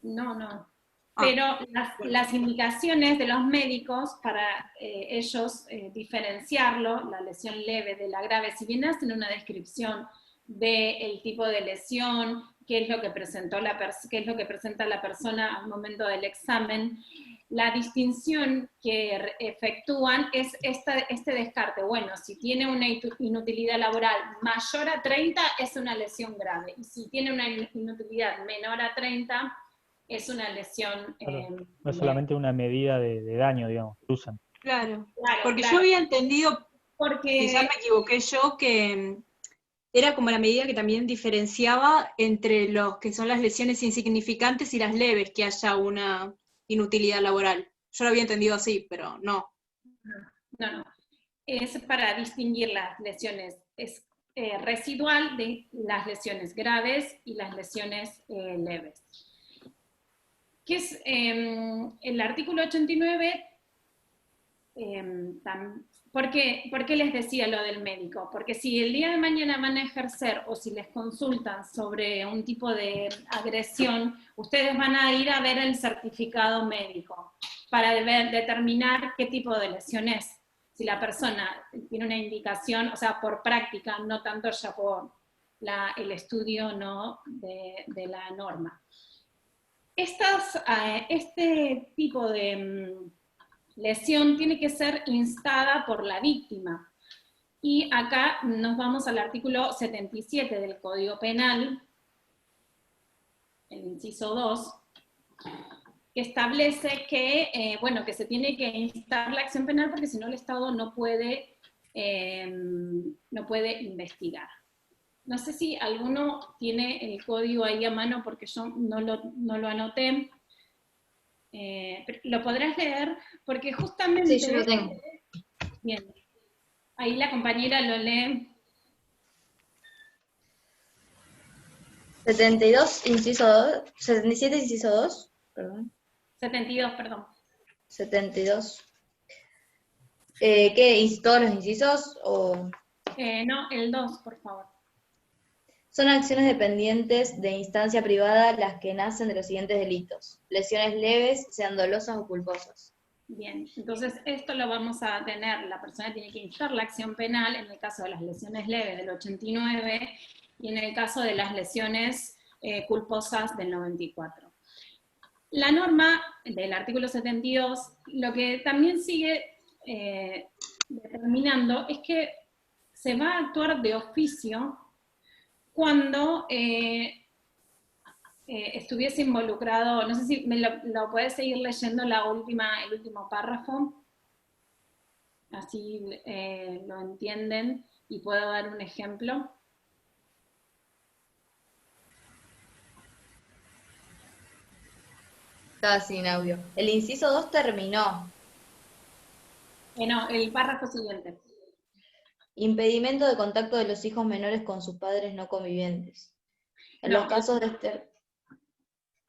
No. Pero las indicaciones de los médicos para ellos diferenciarlo, la lesión leve de la grave, si bien hacen una descripción del tipo de lesión, qué es lo que presenta la persona al momento del examen, la distinción que efectúan es este descarte. Bueno, si tiene una inutilidad laboral mayor a 30 es una lesión grave, y si tiene una inutilidad menor a 30 es una lesión... Claro, no es solamente una medida de daño, digamos, que usan. Claro, porque yo había entendido, quizás me equivoqué yo, que era como la medida que también diferenciaba entre los que son las lesiones insignificantes y las leves, que haya una inutilidad laboral. Yo lo había entendido así, pero no. No. Es para distinguir las lesiones residual de las lesiones graves y las lesiones leves. Que es el artículo 89, ¿por qué les decía lo del médico? Porque si el día de mañana van a ejercer o si les consultan sobre un tipo de agresión, ustedes van a ir a ver el certificado médico para determinar qué tipo de lesión es. Si la persona tiene una indicación, o sea, por práctica, no tanto ya por el estudio ¿no? de la norma. Este tipo de lesión tiene que ser instada por la víctima. Y acá nos vamos al artículo 77 del Código Penal, el inciso 2, que establece que, que se tiene que instar la acción penal porque si no el Estado no puede investigar. No sé si alguno tiene el código ahí a mano porque yo no lo anoté. ¿Lo podrás leer? Porque justamente... Sí, yo lo tengo. Bien. Ahí la compañera lo lee. 72, inciso 2, 77, inciso 2, perdón. 72, perdón. 72. ¿Qué? ¿Todos los incisos? O... No, el 2, por favor. Son acciones dependientes de instancia privada las que nacen de los siguientes delitos. Lesiones leves, sean dolosas o culposas. Bien, entonces esto lo vamos a tener, la persona tiene que instar la acción penal en el caso de las lesiones leves del 89 y en el caso de las lesiones culposas del 94. La norma del artículo 72, lo que también sigue determinando es que se va a actuar de oficio cuando estuviese involucrado, no sé si me lo puedes seguir leyendo el último párrafo, así lo entienden y puedo dar un ejemplo. Estaba sin audio. El inciso 2 terminó. No, el párrafo siguiente. Impedimento de contacto de los hijos menores con sus padres no convivientes. En los casos de este...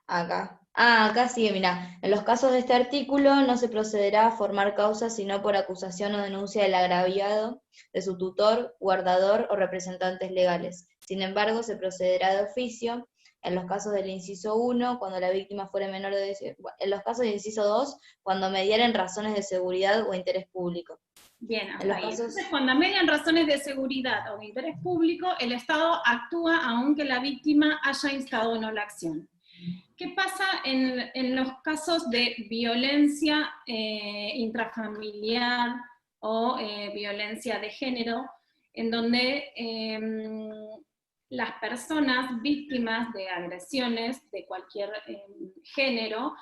Acá. Acá sigue, mirá. En los casos de este artículo no se procederá a formar causa sino por acusación o denuncia del agraviado, de su tutor, guardador o representantes legales. Sin embargo, se procederá de oficio en los casos del inciso 1, cuando la víctima fuere menor de 18, en los casos del inciso 2, cuando mediaren razones de seguridad o interés público. Bien, hasta ahí. Entonces, cuando median razones de seguridad o de interés público, el Estado actúa aunque la víctima haya instado o no la acción. ¿Qué pasa en los casos de violencia intrafamiliar o violencia de género, en donde las personas víctimas de agresiones de cualquier género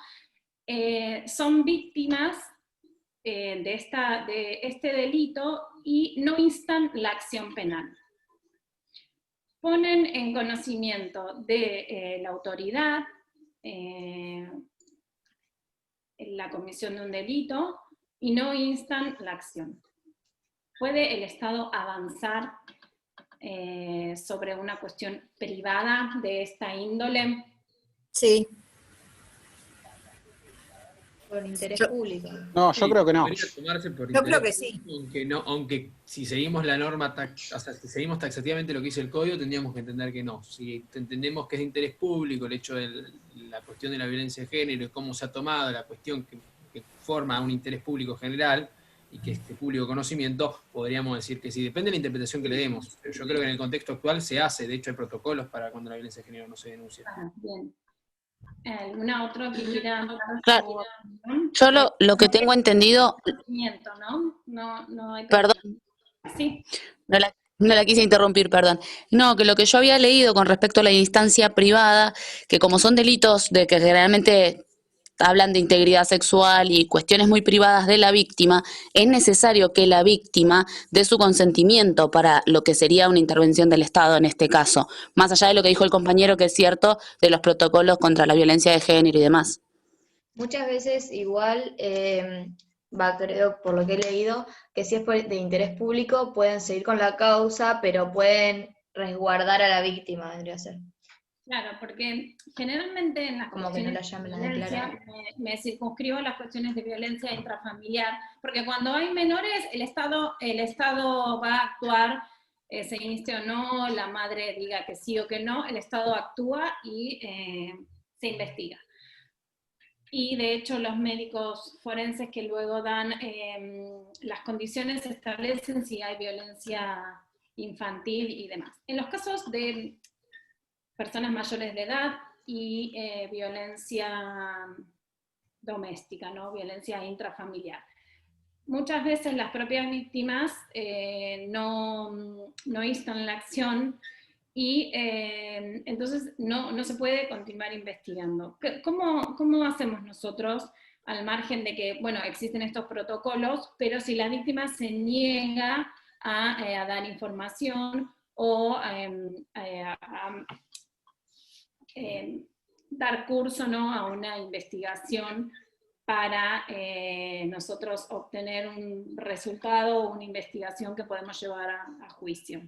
son víctimas de este delito y no instan la acción penal. Ponen en conocimiento de la autoridad la comisión de un delito y no instan la acción. ¿Puede el Estado avanzar sobre una cuestión privada de esta índole? Sí. Por interés público. No, yo creo que no. Podría tomarse por Yo creo interés que sí. público, aunque si seguimos la norma, o sea, si seguimos taxativamente lo que dice el código, tendríamos que entender que no. Si entendemos que es de interés público el hecho de la cuestión de la violencia de género y cómo se ha tomado la cuestión que forma un interés público general y que este público conocimiento, podríamos decir que sí. Depende de la interpretación que le demos. Pero yo creo que en el contexto actual se hace, de hecho hay protocolos para cuando la violencia de género no se denuncia. Bien. ¿Alguna otra que quiera? Claro. Yo lo que tengo entendido... No hay Perdón. Sí. No la quise interrumpir, perdón. No, que lo que yo había leído con respecto a la instancia privada, que como son delitos de que generalmente hablan de integridad sexual y cuestiones muy privadas de la víctima, es necesario que la víctima dé su consentimiento para lo que sería una intervención del Estado en este caso, más allá de lo que dijo el compañero, que es cierto, de los protocolos contra la violencia de género y demás. Muchas veces igual, creo, por lo que he leído, que si es de interés público pueden seguir con la causa, pero pueden resguardar a la víctima, vendría a ser. Claro, porque generalmente en las Como que no la cuestiones llamen de a violencia declarar. me circunscribo a las cuestiones de violencia intrafamiliar, porque cuando hay menores el Estado va a actuar, se inste o no, la madre diga que sí o que no, el Estado actúa y se investiga. Y de hecho los médicos forenses que luego dan las condiciones establecen si hay violencia infantil y demás. En los casos de personas mayores de edad y violencia doméstica, ¿no? Violencia intrafamiliar. Muchas veces las propias víctimas no instan la acción y entonces no se puede continuar investigando. ¿Cómo hacemos nosotros, al margen de que, bueno, existen estos protocolos, pero si la víctima se niega a dar información o dar curso, ¿no?, a una investigación para nosotros obtener un resultado o una investigación que podemos llevar a juicio?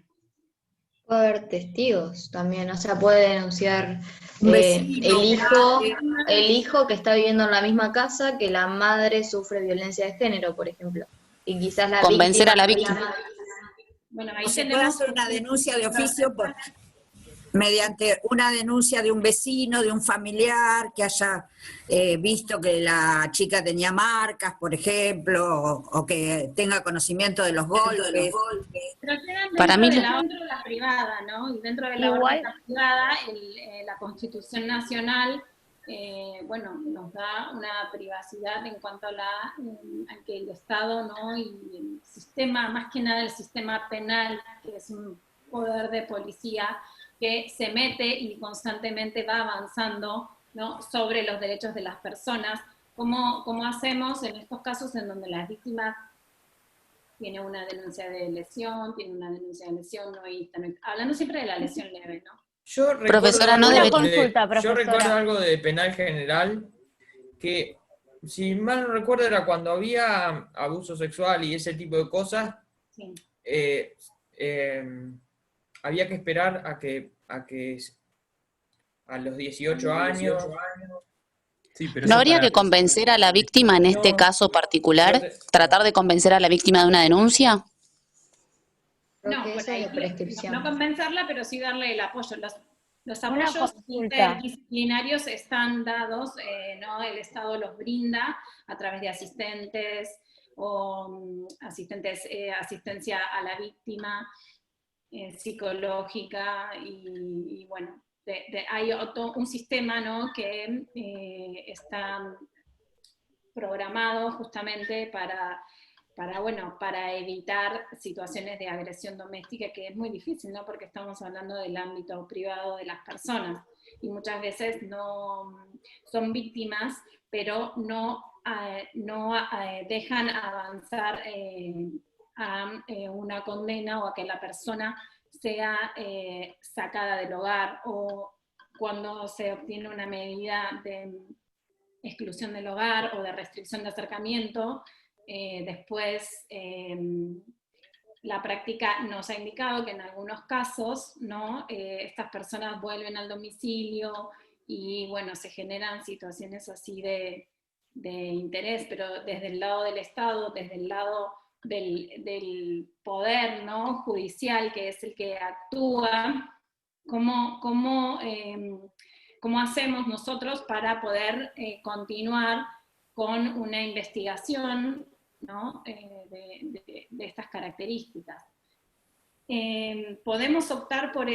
Puede haber testigos también, o sea, puede denunciar Un vecino, el hijo que está viviendo en la misma casa que la madre sufre violencia de género, por ejemplo. Y quizás la Convencer víctima... a la víctima. Bueno, O se puede hacer una denuncia de oficio mediante una denuncia de un vecino, de un familiar que haya visto que la chica tenía marcas, por ejemplo, o que tenga conocimiento de los golpes. Pero quedan Para mí dentro de la privada, ¿no? Y dentro de la órbita privada, la Constitución Nacional, bueno, nos da una privacidad en cuanto a que el Estado, ¿no?, y el sistema, más que nada el sistema penal, que es un poder de policía, que se mete y constantemente va avanzando, ¿no?, sobre los derechos de las personas. ¿Cómo hacemos en estos casos en donde la víctima tiene una denuncia de lesión, no está, hablando siempre de la lesión leve, ¿no? Yo recuerdo algo de penal general, que si mal no recuerdo era cuando había abuso sexual y ese tipo de cosas, sí. Había que esperar a los 18 años. Sí, pero ¿No habría que convencer a la víctima en este caso particular? ¿Tratar de convencer a la víctima de una denuncia? No, por ahí, no convencerla, pero sí darle el apoyo. Los apoyos interdisciplinarios están dados, ¿no? El Estado los brinda a través de asistentes o asistencia a la víctima, psicológica y bueno, hay un sistema, ¿no?, que está programado justamente para evitar situaciones de agresión doméstica, que es muy difícil, ¿no?, porque estamos hablando del ámbito privado de las personas. y muchas veces no son víctimas, pero no dejan avanzar a una condena o a que la persona sea sacada del hogar, o cuando se obtiene una medida de exclusión del hogar o de restricción de acercamiento, después la práctica nos ha indicado que en algunos casos, ¿no? Estas personas vuelven al domicilio y bueno, se generan situaciones así de interés, pero desde el lado del Estado, desde el lado del poder, ¿no? Judicial, que es el que actúa, ¿cómo hacemos nosotros para poder continuar con una investigación, ¿no? de estas características? Podemos optar por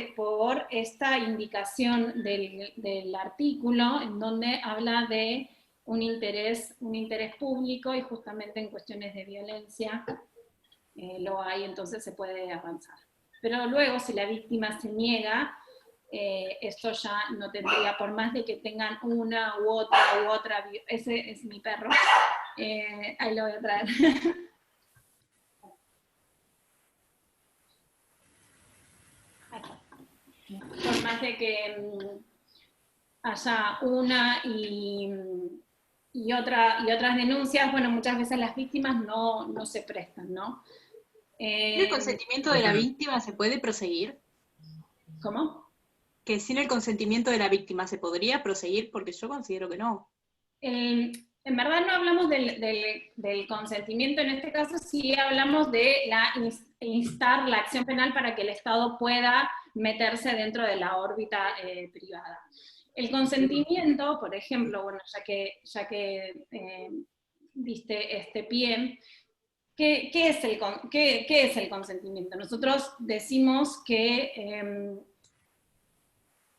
esta indicación del artículo, en donde habla de un interés público, y justamente en cuestiones de violencia lo hay, entonces se puede avanzar. Pero luego, si la víctima se niega, esto ya no tendría, por más de que tengan una u otra, ese es mi perro, ahí lo voy a traer. Por más de que haya una y otras denuncias, bueno, muchas veces las víctimas no se prestan, ¿no? ¿Sin el consentimiento de la víctima se puede proseguir? ¿Cómo? Que sin el consentimiento de la víctima se podría proseguir, porque yo considero que no. En verdad no hablamos del consentimiento, en este caso sí hablamos de instar la acción penal para que el Estado pueda meterse dentro de la órbita privada. El consentimiento, por ejemplo, bueno, ya que diste este pie, ¿qué es el consentimiento? Nosotros decimos que,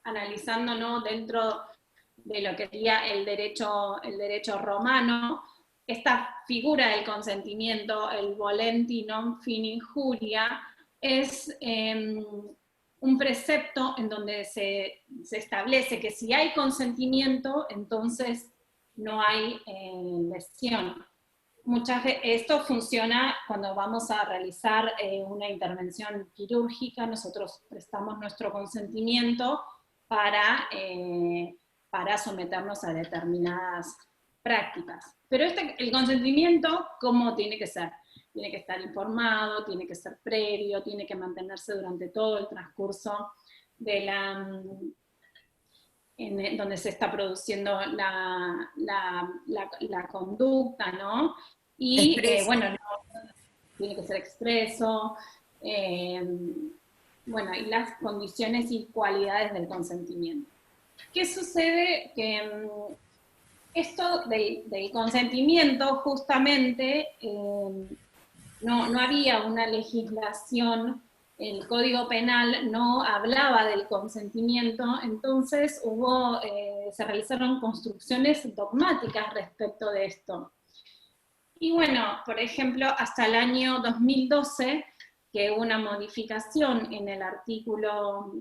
analizándonos dentro de lo que sería el derecho romano, esta figura del consentimiento, el volenti non fini injuria, es un precepto en donde se establece que si hay consentimiento, entonces no hay lesión. Esto funciona cuando vamos a realizar una intervención quirúrgica. Nosotros prestamos nuestro consentimiento para someternos a determinadas prácticas. Pero el consentimiento, ¿cómo tiene que ser? Tiene que estar informado, tiene que ser previo, tiene que mantenerse durante todo el transcurso de donde se está produciendo la conducta, ¿no? Y bueno, tiene que ser expreso, bueno, y las condiciones y cualidades del consentimiento. ¿Qué sucede? Que esto del consentimiento, justamente, no había una legislación, el Código Penal no hablaba del consentimiento, entonces se realizaron construcciones dogmáticas respecto de esto. Y bueno, por ejemplo, hasta el año 2012, que hubo una modificación en el artículo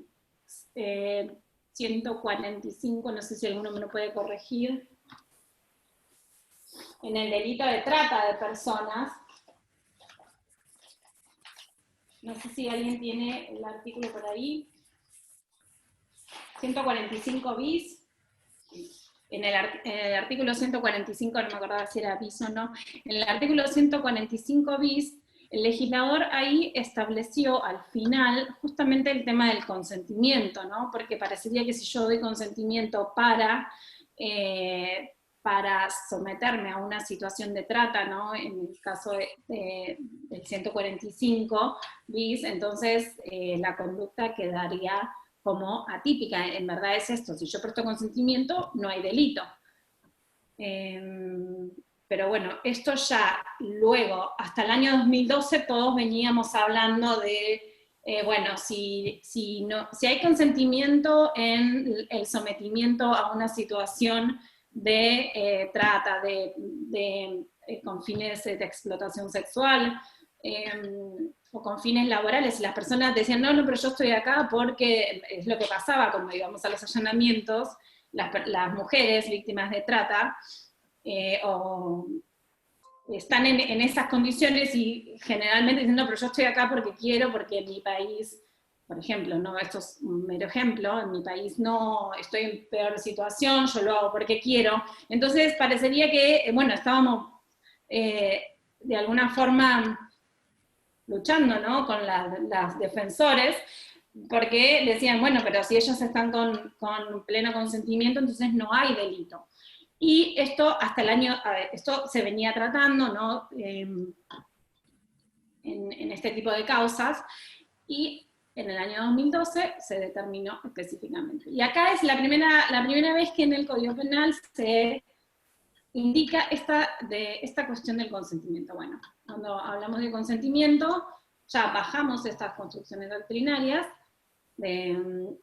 145, no sé si alguno me lo puede corregir, en el delito de trata de personas. No sé si alguien tiene el artículo por ahí. 145 bis. En el artículo 145, no me acordaba si era bis o no, en el artículo 145 bis, el legislador ahí estableció al final justamente el tema del consentimiento, ¿no? Porque parecería que si yo doy consentimiento para someterme a una situación de trata, ¿no? En el caso del 145 bis, entonces la conducta quedaría como atípica. En verdad es esto, si yo presto consentimiento, no hay delito. Pero bueno, esto ya luego, hasta el año 2012, todos veníamos hablando de, bueno, si hay consentimiento en el sometimiento a una situación de trata, con fines de explotación sexual, o con fines laborales, y las personas decían, no, pero yo estoy acá porque es lo que pasaba cuando íbamos a los allanamientos, las mujeres víctimas de trata, o están en esas condiciones y generalmente dicen, no, pero yo estoy acá porque quiero, porque en mi país, por ejemplo, ¿no? Esto es un mero ejemplo, en mi país no estoy en peor situación, yo lo hago porque quiero. Entonces parecería que, bueno, estábamos de alguna forma luchando, ¿no? Con las defensores, porque decían, bueno, pero si ellos están con pleno consentimiento, entonces no hay delito. Y esto hasta el año, esto se venía tratando, ¿no? En este tipo de causas, y en el año 2012 se determinó específicamente. Y acá es la primera vez que en el Código Penal se indica esta cuestión del consentimiento. Bueno, cuando hablamos de consentimiento, ya bajamos estas construcciones doctrinarias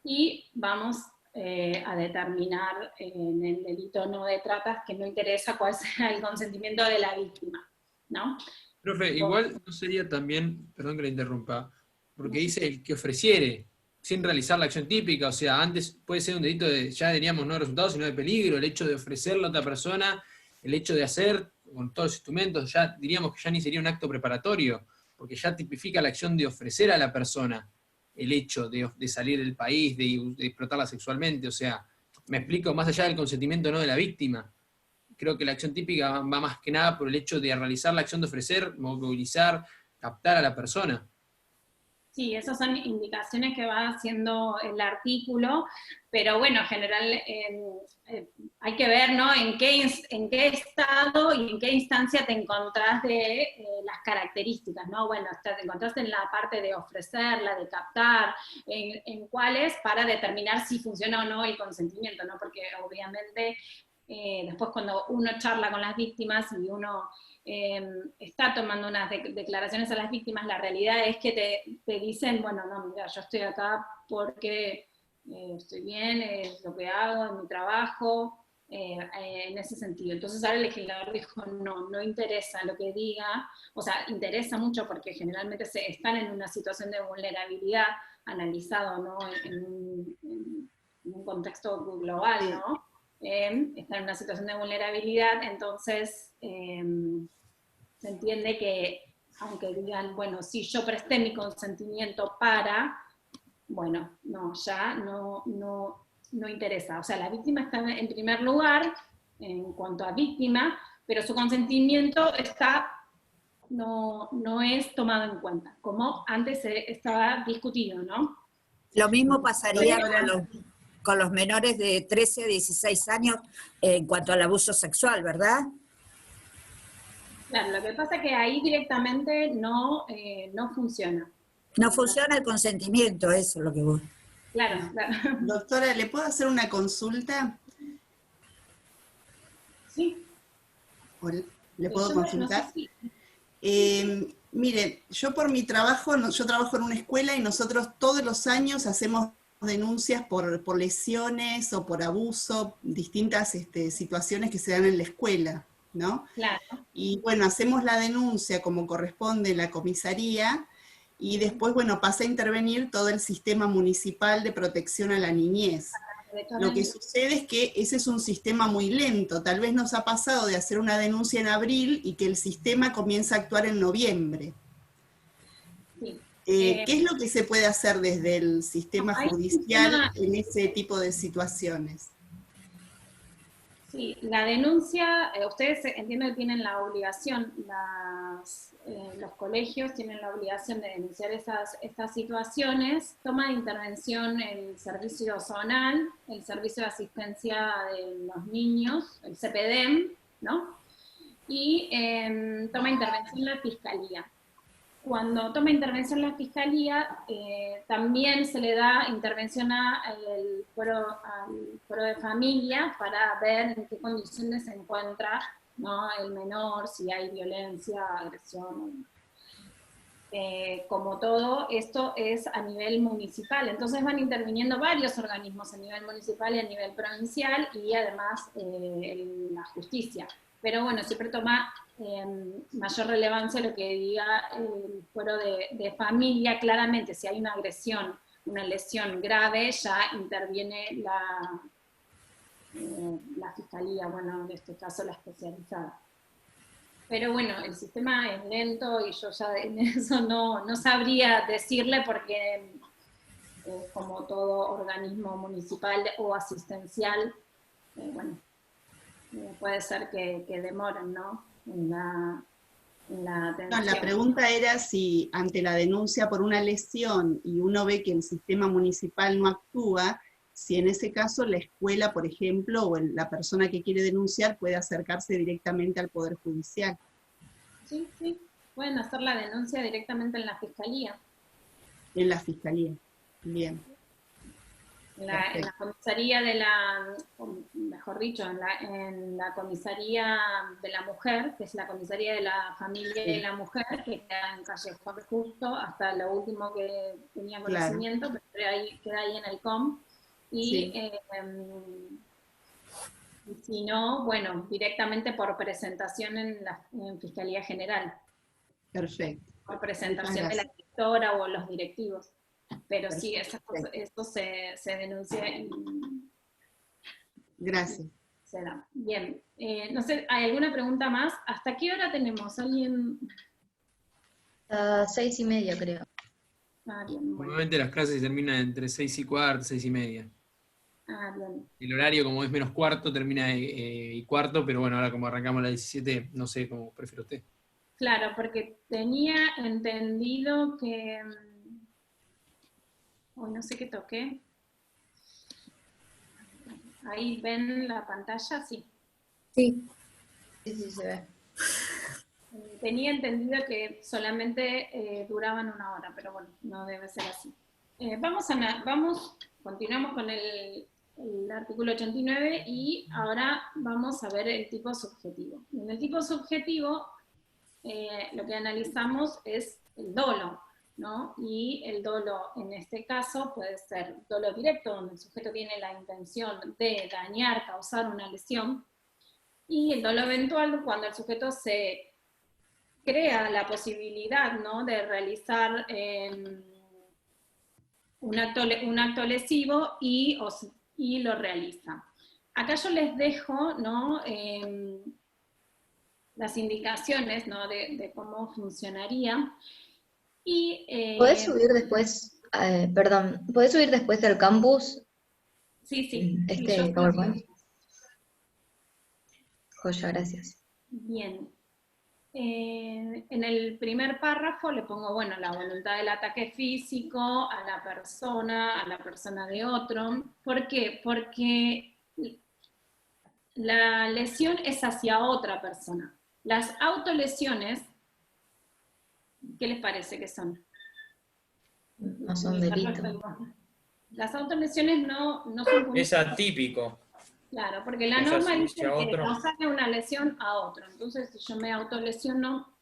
y vamos a determinar en el delito no de trata, que no interesa cuál sea el consentimiento de la víctima, ¿no? Profe, igual no sería también, perdón que le interrumpa, porque dice el que ofreciere, sin realizar la acción típica, o sea, antes puede ser un delito de, ya diríamos, no de resultados, sino de peligro, el hecho de ofrecerle a otra persona, el hecho de hacer, con todos los instrumentos, ya diríamos que ya ni sería un acto preparatorio, porque ya tipifica la acción de ofrecer a la persona el hecho de salir del país, de explotarla sexualmente, o sea, me explico, más allá del consentimiento no de la víctima. Creo que la acción típica va más que nada por el hecho de realizar la acción de ofrecer, movilizar, captar a la persona. Sí, esas son indicaciones que va haciendo el artículo, pero bueno, en general hay que ver, ¿no? en qué estado y en qué instancia te encontrás de las características, ¿no? Bueno, te encontrás en la parte de ofrecerla, de captar, en cuáles, para determinar si funciona o no el consentimiento, ¿no? Porque obviamente después cuando uno charla con las víctimas y uno está tomando unas declaraciones a las víctimas, la realidad es que te dicen, bueno, no, mira, yo estoy acá porque estoy bien, es lo que hago, en mi trabajo, en ese sentido. Entonces ahora el legislador dijo, no interesa lo que diga, o sea, interesa mucho porque generalmente están en una situación de vulnerabilidad, analizado, ¿no? en un contexto global, ¿no? Está en una situación de vulnerabilidad, entonces se entiende que, aunque digan, bueno, sí, yo presté mi consentimiento para, bueno, no, ya no interesa. O sea, la víctima está en primer lugar, en cuanto a víctima, pero su consentimiento no es tomado en cuenta, como antes estaba discutido, ¿no? Lo mismo pasaría con los menores de 13 a 16 años en cuanto al abuso sexual, ¿verdad? Claro, lo que pasa es que ahí directamente no funciona. No funciona el consentimiento, eso es lo que vos. Claro, claro. Doctora, ¿le puedo hacer una consulta? Sí. ¿Le puedo consultar? No sé si... Mire, yo por mi trabajo, yo trabajo en una escuela y nosotros todos los años hacemos denuncias por lesiones o por abuso, distintas situaciones que se dan en la escuela, ¿no? Claro. Y bueno, hacemos la denuncia como corresponde en la comisaría y después, bueno, pasa a intervenir todo el sistema municipal de protección a la niñez. Lo que sucede es que ese es un sistema muy lento. Tal vez nos ha pasado de hacer una denuncia en abril y que el sistema comienza a actuar en noviembre. Sí. ¿Qué es lo que se puede hacer desde el sistema judicial en ese tipo de situaciones? Sí, la denuncia, ustedes entiendo que tienen la obligación, los colegios tienen la obligación de denunciar estas situaciones. Toma de intervención el servicio zonal, el servicio de asistencia de los niños, el CPDEM, ¿no? Y toma intervención la fiscalía. Cuando toma intervención la fiscalía, también se le da intervención al foro de familia para ver en qué condiciones se encuentra, ¿no? El menor, si hay violencia, agresión. Como todo, esto es a nivel municipal, entonces van interviniendo varios organismos a nivel municipal y a nivel provincial, y además la justicia. Pero bueno, siempre toma mayor relevancia lo que diga el fuero de familia. Claramente, si hay una agresión, una lesión grave, ya interviene la fiscalía, bueno, en este caso la especializada. Pero bueno, el sistema es lento y yo ya en eso no sabría decirle, porque como todo organismo municipal o asistencial, bueno, puede ser que demoren, ¿no? En la atención. No, la pregunta era si ante la denuncia por una lesión y uno ve que el sistema municipal no actúa, si en ese caso la escuela, por ejemplo, o la persona que quiere denunciar puede acercarse directamente al Poder Judicial. Sí, pueden hacer la denuncia directamente en la Fiscalía. En la Fiscalía, bien. En la comisaría mejor dicho, en la comisaría de la mujer, que es la comisaría de la familia y la mujer, que queda en calle Juan Justo, hasta lo último que tenía conocimiento, claro. Pero queda ahí en el COM. Y si no, bueno, directamente por presentación en Fiscalía General. Perfecto. Por presentación de la directora o los directivos. Pero perfecto. Sí, esto se denuncia y... Gracias. Se da. Bien. No sé, ¿hay alguna pregunta más? ¿Hasta qué hora tenemos? ¿Alguien? 6:30, creo. Ah, bien. Bueno. Normalmente las clases terminan entre 6:15, 6:30. Ah, bien. El horario, como es menos cuarto, termina y cuarto, pero bueno, ahora como arrancamos a las 17, no sé cómo prefiere usted. Claro, porque tenía entendido que... Hoy no sé qué toqué. Ahí ven la pantalla, sí. Sí. Sí, se ve. Tenía entendido que solamente duraban 1 hora, pero bueno, no debe ser así. Continuamos con el artículo 89 y ahora vamos a ver el tipo subjetivo. En el tipo subjetivo lo que analizamos es el dolo, ¿no? Y el dolo en este caso puede ser dolo directo, donde el sujeto tiene la intención de dañar, causar una lesión, y el dolo eventual, cuando el sujeto se crea la posibilidad, ¿no?, de realizar un acto lesivo y lo realiza. Acá yo les dejo, ¿no?, las indicaciones, ¿no?, de cómo funcionaría. Y, ¿Podés subir después, ¿podés subir después del campus? Sí. PowerPoint. Joya, gracias. Bien. En el primer párrafo le pongo, bueno, la voluntad del ataque físico a la persona de otro. ¿Por qué? Porque la lesión es hacia otra persona. Las autolesiones, ¿qué les parece que son? No son delito. Las autolesiones no son punibles. Es atípico. Claro, porque la norma dice que causarle una lesión a otro. Entonces, si yo me autolesiono,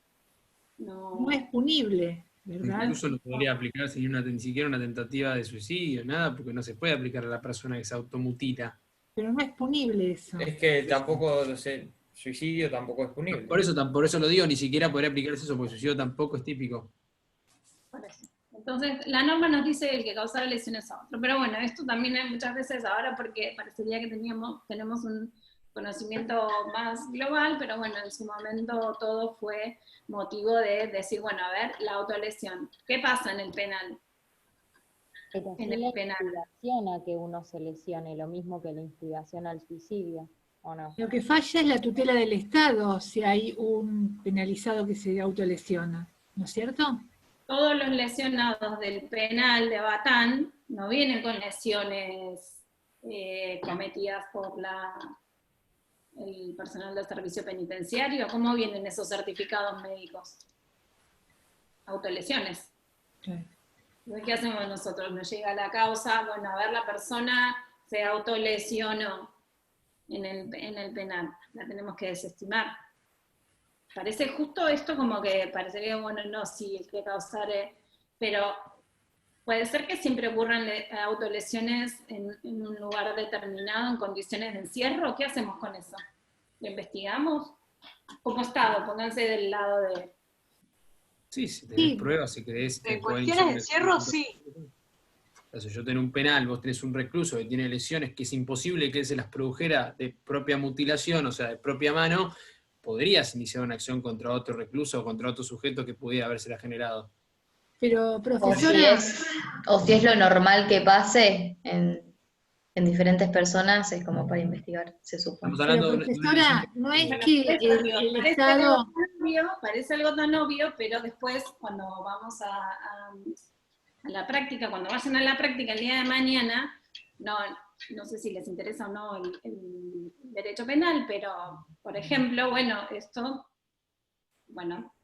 no es punible, ¿verdad? Incluso no podría aplicarse ni siquiera una tentativa de suicidio, nada, porque no se puede aplicar a la persona que se automutila. Pero no es punible eso. Es que tampoco, suicidio tampoco es punible. Por eso lo digo, ni siquiera podría aplicarse eso, porque suicidio tampoco es típico. Por eso. Entonces, la norma nos dice el que causara lesiones a otro. Pero bueno, esto también hay muchas veces ahora porque parecería que tenemos un conocimiento más global, pero bueno, en su momento todo fue motivo de decir, bueno, a ver, la autolesión. ¿Qué pasa en el penal? Pero en el penal. La instigación a que uno se lesione, lo mismo que la instigación al suicidio, ¿o no? Lo que falla es la tutela del Estado si hay un penalizado que se autolesiona, ¿no es cierto? Todos los lesionados del penal de Batán no vienen con lesiones cometidas por el personal del servicio penitenciario. ¿Cómo vienen esos certificados médicos? Autolesiones. Okay. ¿Qué hacemos nosotros? Nos llega la causa, bueno, a ver, la persona se autolesionó en el penal. La tenemos que desestimar. Parece justo esto como que parecería, bueno, no, sí, el que causare, pero puede ser que siempre ocurran autolesiones en un lugar determinado, en condiciones de encierro. ¿Qué hacemos con eso? ¿Lo investigamos? como Estado, pónganse del lado de... Sí, si tenés pruebas, si crees... En cuestiones de encierro, sí. Entonces, yo tengo un penal, vos tenés un recluso que tiene lesiones que es imposible que él se las produjera de propia mutilación, o sea, de propia mano, podrías iniciar una acción contra otro recluso o contra otro sujeto que pudiera habérsela generado. Pero, profesora... O si es lo normal que pase en diferentes personas, es como para investigar, se supone. Estamos hablando pero, profesora, no es Bueno, que parece el Estado... parece algo tan obvio, pero después cuando vamos a la práctica, cuando vayan a la práctica el día de mañana, no sé si les interesa o no el derecho penal, pero, por ejemplo, bueno, esto, bueno,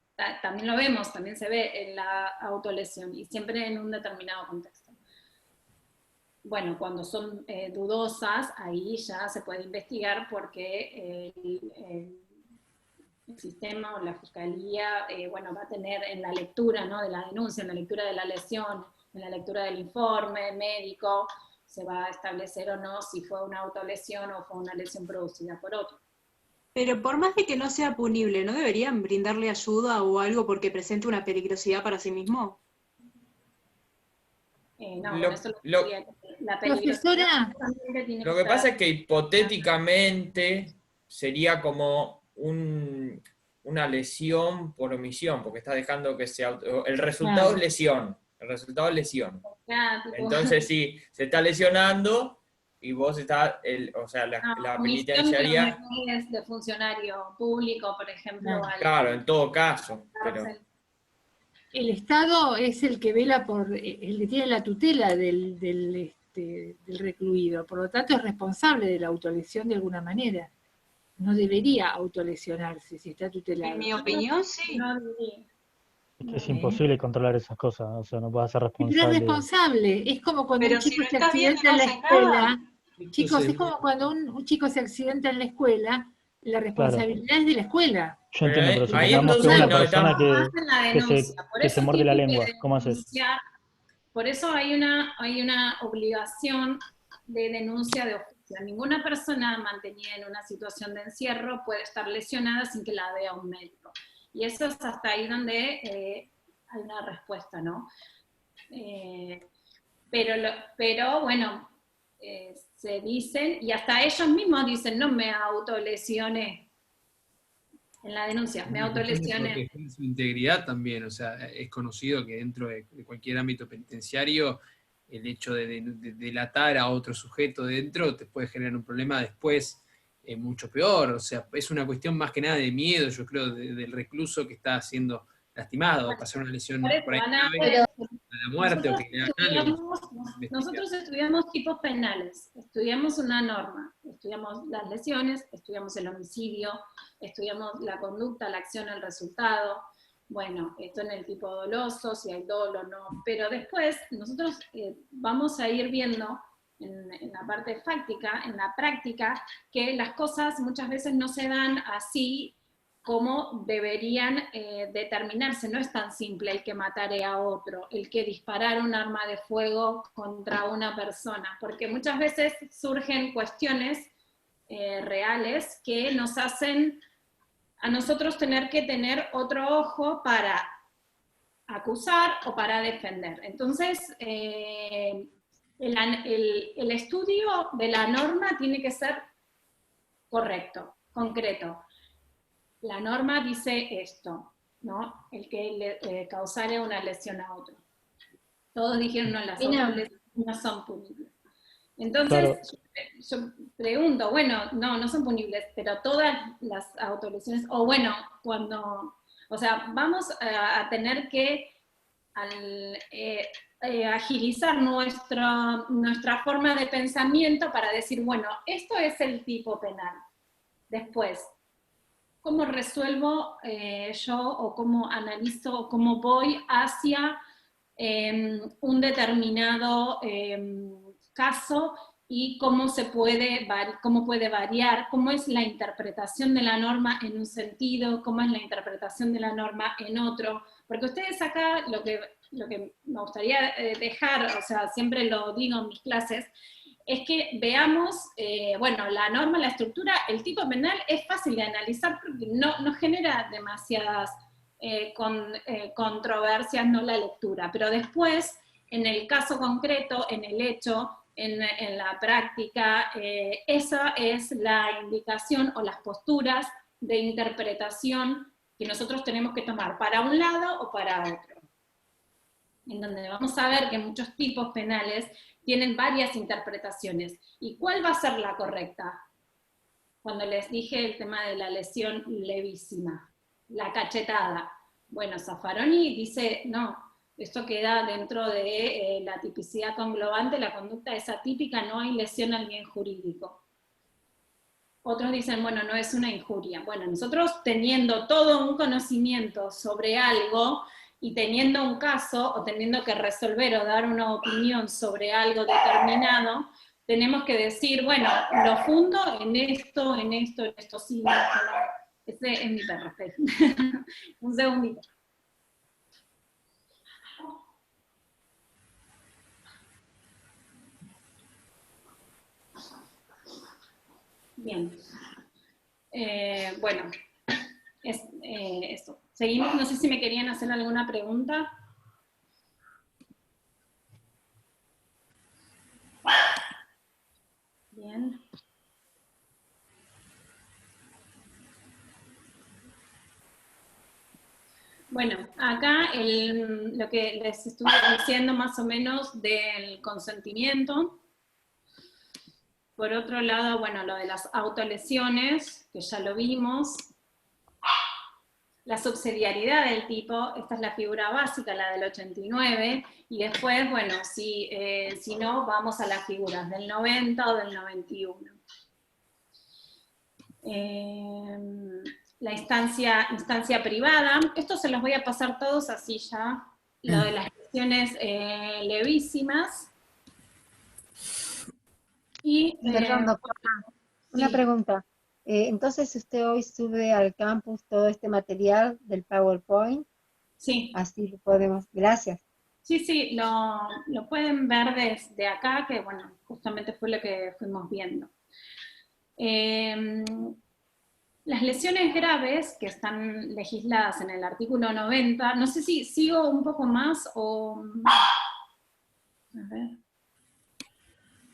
también lo vemos, también se ve en la autolesión, y siempre en un determinado contexto. Bueno, cuando son dudosas, ahí ya se puede investigar porque el sistema o la fiscalía, bueno, va a tener en la lectura, ¿no?, de la denuncia, en la lectura de la lesión, en la lectura del informe médico, se va a establecer o no si fue una autolesión o fue una lesión producida por otro. Pero por más de que no sea punible, ¿no deberían brindarle ayuda o algo porque presente una peligrosidad para sí mismo? No, eso lo que la profesora, lo que pasa es que hipotéticamente sería como una lesión por omisión, porque está dejando que sea... El resultado es lesión. El resultado es lesión. Entonces, sí, se está lesionando y vos estás... o sea, la penitenciaría... Es de funcionario público, por ejemplo. Claro, en todo caso. Pero... El Estado es el que vela por, el que tiene la tutela del recluido, por lo tanto es responsable de la autolesión de alguna manera. No debería autolesionarse si está tutelado. En mi opinión, sí. Es imposible controlar esas cosas, o sea, no puedes ser responsable. Pero es responsable, es como cuando un chico se accidenta en la escuela. Chicos, es como cuando un chico se accidenta en la escuela, la responsabilidad es de la escuela. Yo entiendo, pero supongamos que una persona que se muerde la lengua, ¿cómo haces? Por eso hay una obligación de denuncia de oficio. Ninguna persona mantenida en una situación de encierro puede estar lesionada sin que la vea un médico. Y eso es hasta ahí donde hay una respuesta, ¿no? Pero bueno, se dicen, y hasta ellos mismos dicen, no me autolesioné. En la denuncia, me autolesioné. Porque su integridad también, o sea, es conocido que dentro de cualquier ámbito penitenciario, el hecho de delatar a otro sujeto dentro te puede generar un problema después mucho peor, o sea, es una cuestión más que nada de miedo, yo creo, del recluso que está siendo lastimado, o pasar una lesión por ahí grave, a la muerte o que le hagan algo. Nosotros estudiamos tipos penales, estudiamos una norma, estudiamos las lesiones, estudiamos el homicidio, estudiamos la conducta, la acción, el resultado, bueno, esto en el tipo doloso, si hay dolo o no, pero después nosotros vamos a ir viendo en la parte fáctica, en la práctica, que las cosas muchas veces no se dan así como deberían determinarse. No es tan simple el que matare a otro, el que disparar un arma de fuego contra una persona, porque muchas veces surgen cuestiones reales que nos hacen a nosotros tener que tener otro ojo para acusar o para defender. Entonces, el estudio de la norma tiene que ser correcto, concreto. La norma dice esto, ¿no? El que le causare una lesión a otro. Todos dijeron, no, las autolesiones no son punibles. Entonces, yo pregunto, bueno, no son punibles, pero todas las autolesiones, o bueno, o sea, vamos a tener que agilizar nuestra forma de pensamiento para decir, bueno, esto es el tipo penal. Después, ¿cómo resuelvo yo o cómo analizo o cómo voy hacia un determinado caso y cómo puede variar, cómo es la interpretación de la norma en un sentido, cómo es la interpretación de la norma en otro? Porque ustedes acá, lo que me gustaría dejar, o sea, siempre lo digo en mis clases, es que veamos, bueno, la norma, la estructura, el tipo penal es fácil de analizar porque no genera demasiadas controversias, no la lectura, pero después, en el caso concreto, en el hecho, en la práctica, esa es la indicación o las posturas de interpretación que nosotros tenemos que tomar para un lado o para otro. En donde vamos a ver que muchos tipos penales tienen varias interpretaciones. ¿Y cuál va a ser la correcta? Cuando les dije el tema de la lesión levísima, la cachetada. Bueno, Zaffaroni dice, no, esto queda dentro de la tipicidad conglobante, la conducta es atípica, no hay lesión al bien jurídico. Otros dicen, bueno, no es una injuria. Bueno, nosotros teniendo todo un conocimiento sobre algo, y teniendo un caso, o teniendo que resolver o dar una opinión sobre algo determinado, tenemos que decir, bueno, lo fundo en esto, sí, en esto, no. Ese es mi perro, espera. Un segundito. Bien. Bueno, esto. Seguimos, no sé si me querían hacer alguna pregunta. Bien. Bueno, acá lo que les estuve diciendo más o menos del consentimiento. Por otro lado, bueno, lo de las autolesiones, que ya lo vimos. La subsidiariedad del tipo, esta es la figura básica, la del 89, y después, bueno, si no, vamos a las figuras del 90 o del 91. La instancia privada, esto se los voy a pasar todos así ya, lo de las lesiones levísimas. Y, Perdón, doctora, una pregunta. Entonces usted hoy sube al campus todo este material del PowerPoint. Sí. Así lo podemos. Gracias. Sí, lo pueden ver desde acá, que bueno, justamente fue lo que fuimos viendo. Las lesiones graves, que están legisladas en el artículo 90, no sé si sigo un poco más o... A ver.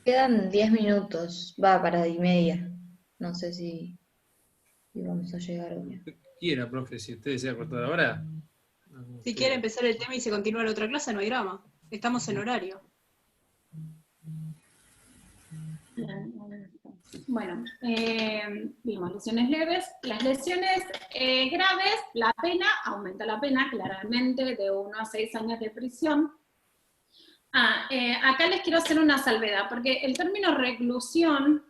Quedan 10 minutos, va para 10:30. No sé si vamos a llegar hoy. Quiera, profe, si usted desea cortar ahora. Si quiere empezar el tema y se continúa la otra clase, no hay drama. Estamos en horario. Bueno, vimos lesiones leves. Las lesiones graves, la pena, aumenta la pena claramente de 1 a 6 años de prisión. Acá les quiero hacer una salvedad, porque el término reclusión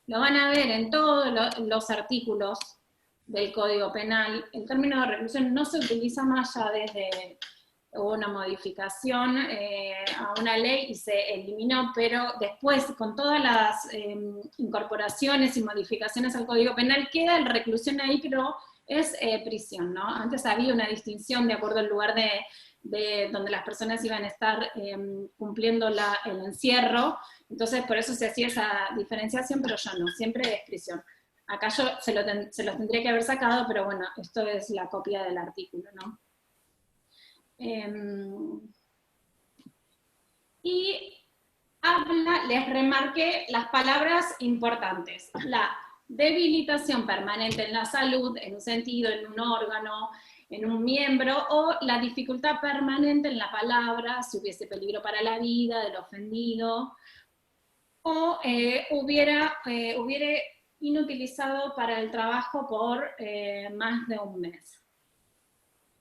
lo van a ver en todos los artículos del Código Penal. El término de reclusión no se utiliza más ya desde una modificación a una ley y se eliminó, pero después con todas las incorporaciones y modificaciones al Código Penal queda el reclusión ahí, pero es prisión, ¿no? Antes había una distinción de acuerdo al lugar de donde las personas iban a estar cumpliendo el encierro, entonces por eso se hacía esa diferenciación, pero ya no, siempre es prisión. Acá yo se los tendría que haber sacado, pero bueno, esto es la copia del artículo, ¿no? Y les remarqué las palabras importantes. La debilitación permanente en la salud, en un sentido, en un órgano, en un miembro, o la dificultad permanente en la palabra, si hubiese peligro para la vida del ofendido, o hubiera inutilizado para el trabajo por más de un mes,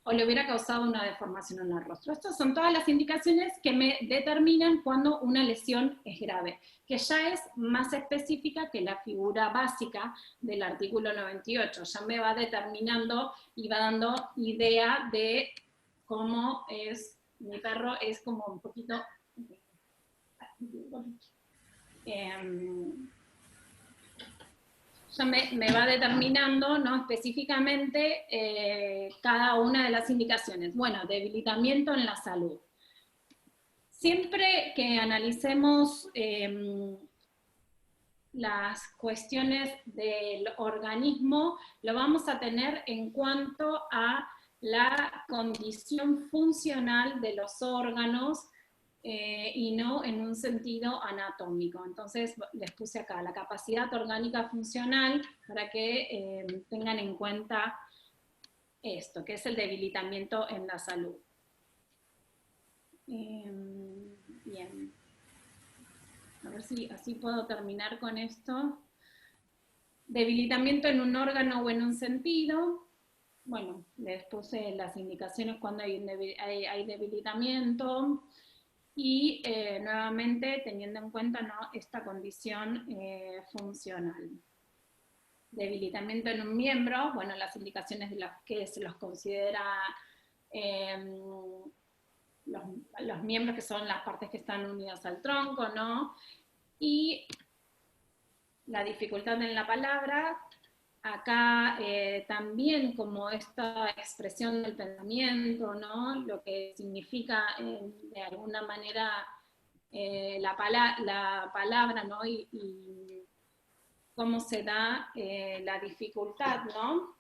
o le hubiera causado una deformación en el rostro. Estas son todas las indicaciones que me determinan cuando una lesión es grave, que ya es más específica que la figura básica del artículo 98, ya me va determinando y va dando idea de cómo es, mi perro es como un poquito... ya me va determinando, ¿no?, específicamente cada una de las indicaciones. Bueno, debilitamiento en la salud. Siempre que analicemos las cuestiones del organismo lo vamos a tener en cuanto a la condición funcional de los órganos y no en un sentido anatómico. Entonces les puse acá la capacidad orgánica funcional para que tengan en cuenta esto, que es el debilitamiento en la salud. Bien. A ver si así puedo terminar con esto. Debilitamiento en un órgano o en un sentido. Bueno, les puse las indicaciones cuando hay debilitamiento. Y nuevamente teniendo en cuenta, ¿no?, esta condición funcional. Debilitamiento en un miembro, bueno, las indicaciones de las que se los considera los miembros, que son las partes que están unidas al tronco, ¿no? Y la dificultad en la palabra, acá también como esta expresión del pensamiento, ¿no? Lo que significa de alguna manera la palabra, ¿no? Y cómo se da la dificultad, ¿no?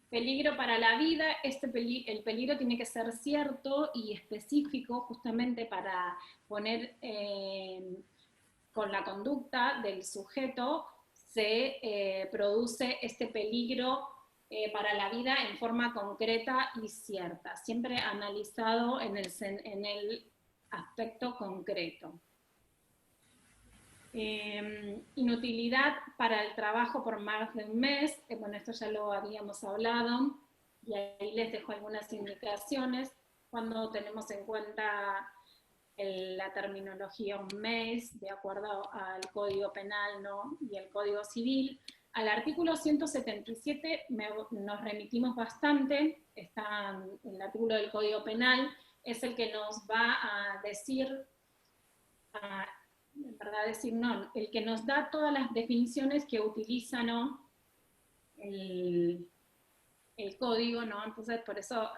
Peligro para la vida, el peligro tiene que ser cierto y específico justamente para poner con la conducta del sujeto se produce este peligro para la vida en forma concreta y cierta, siempre analizado en el aspecto concreto. Inutilidad para el trabajo por más de un mes, bueno, esto ya lo habíamos hablado, y ahí les dejo algunas indicaciones cuando tenemos en cuenta la terminología un mes, de acuerdo al Código Penal, ¿no?, y el Código Civil. Al artículo 177 nos remitimos bastante, está en el artículo del Código Penal, es el que nos va a decir, el que nos da todas las definiciones que utiliza, ¿no?, el código, ¿no? Entonces por eso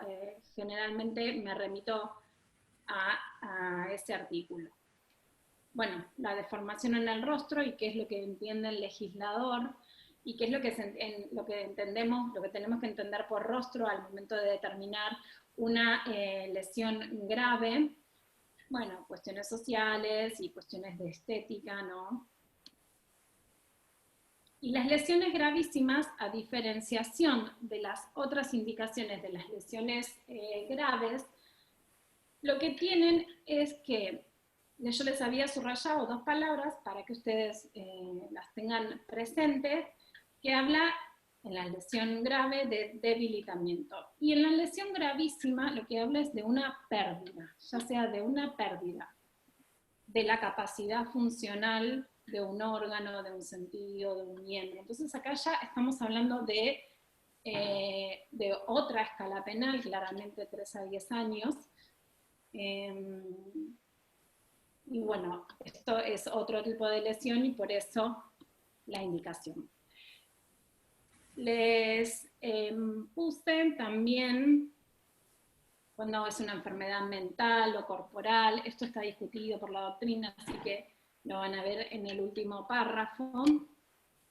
generalmente me remito a ese artículo. Bueno, la deformación en el rostro y qué es lo que entiende el legislador y qué es lo que entendemos, lo que tenemos que entender por rostro al momento de determinar una lesión grave. Bueno, cuestiones sociales y cuestiones de estética, ¿no? Y las lesiones gravísimas, a diferenciación de las otras indicaciones de las lesiones graves, lo que tienen es que, yo les había subrayado dos palabras para que ustedes las tengan presentes, que habla en la lesión grave de debilitamiento. Y en la lesión gravísima lo que habla es de una pérdida, ya sea de una pérdida de la capacidad funcional de un órgano, de un sentido, de un miembro. Entonces acá ya estamos hablando de otra escala penal, claramente 3 a 10 años. Y bueno, esto es otro tipo de lesión y por eso la indicación. Les puse también cuando es una enfermedad mental o corporal, esto está discutido por la doctrina, así que lo van a ver en el último párrafo,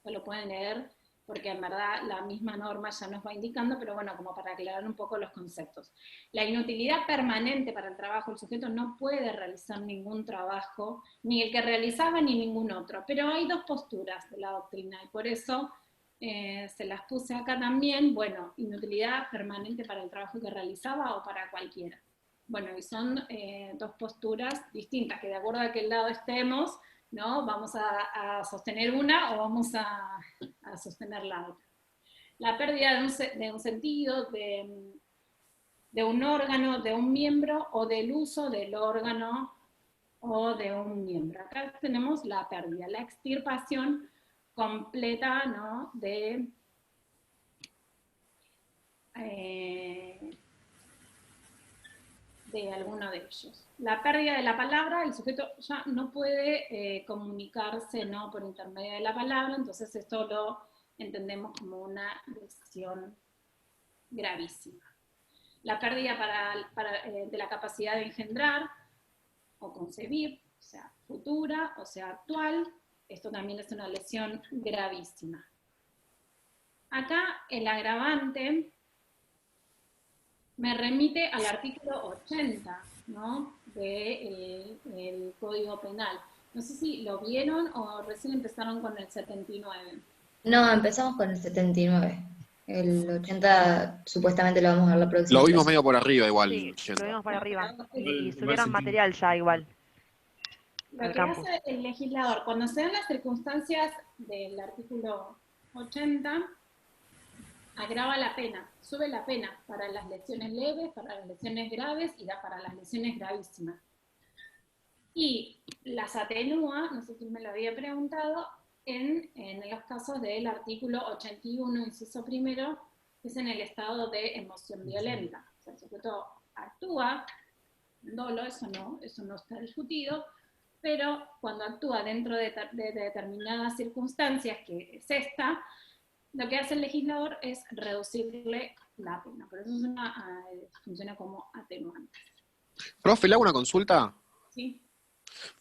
o lo pueden leer, porque en verdad la misma norma ya nos va indicando, pero bueno, como para aclarar un poco los conceptos. La inutilidad permanente para el trabajo, el sujeto no puede realizar ningún trabajo, ni el que realizaba ni ningún otro, pero hay dos posturas de la doctrina, y por eso se las puse acá también. Bueno, inutilidad permanente para el trabajo que realizaba o para cualquiera. Bueno, y son dos posturas distintas, que de acuerdo a qué lado estemos, ¿no?, vamos a sostener una o vamos a sostener la otra. La pérdida de un sentido, de un órgano, de un miembro, o del uso del órgano o de un miembro. Acá tenemos la pérdida, la extirpación completa, ¿no?, de alguno de ellos. La pérdida de la palabra, el sujeto ya no puede comunicarse, ¿no?, por intermedio de la palabra, entonces esto lo entendemos como una lesión gravísima. La pérdida de la capacidad de engendrar o concebir, sea futura, o sea actual, esto también es una lesión gravísima. Acá el agravante me remite al artículo 80, ¿no?, del Código Penal. No sé si lo vieron o recién empezaron con el 79. No, empezamos con el 79. El 80 supuestamente lo vamos a ver la próxima. Lo vimos medio por arriba igual. Sí, lo vimos por arriba. Y Igual subieron sentí- material ya igual. Lo Al que campus. hace el legislador, cuando se dan las circunstancias del artículo 80, agrava la pena, sube la pena para las lesiones leves, para las lesiones graves y para las lesiones gravísimas. Y las atenúa, no sé quién me lo había preguntado, en los casos del artículo 81, inciso primero, que es en el estado de emoción violenta. O sea, el sujeto actúa, dolo, eso no está discutido, pero cuando actúa dentro de determinadas circunstancias, que es esta, lo que hace el legislador es reducirle la pena. Por eso funciona como atenuante. Profe, ¿le hago una consulta? ¿Sí?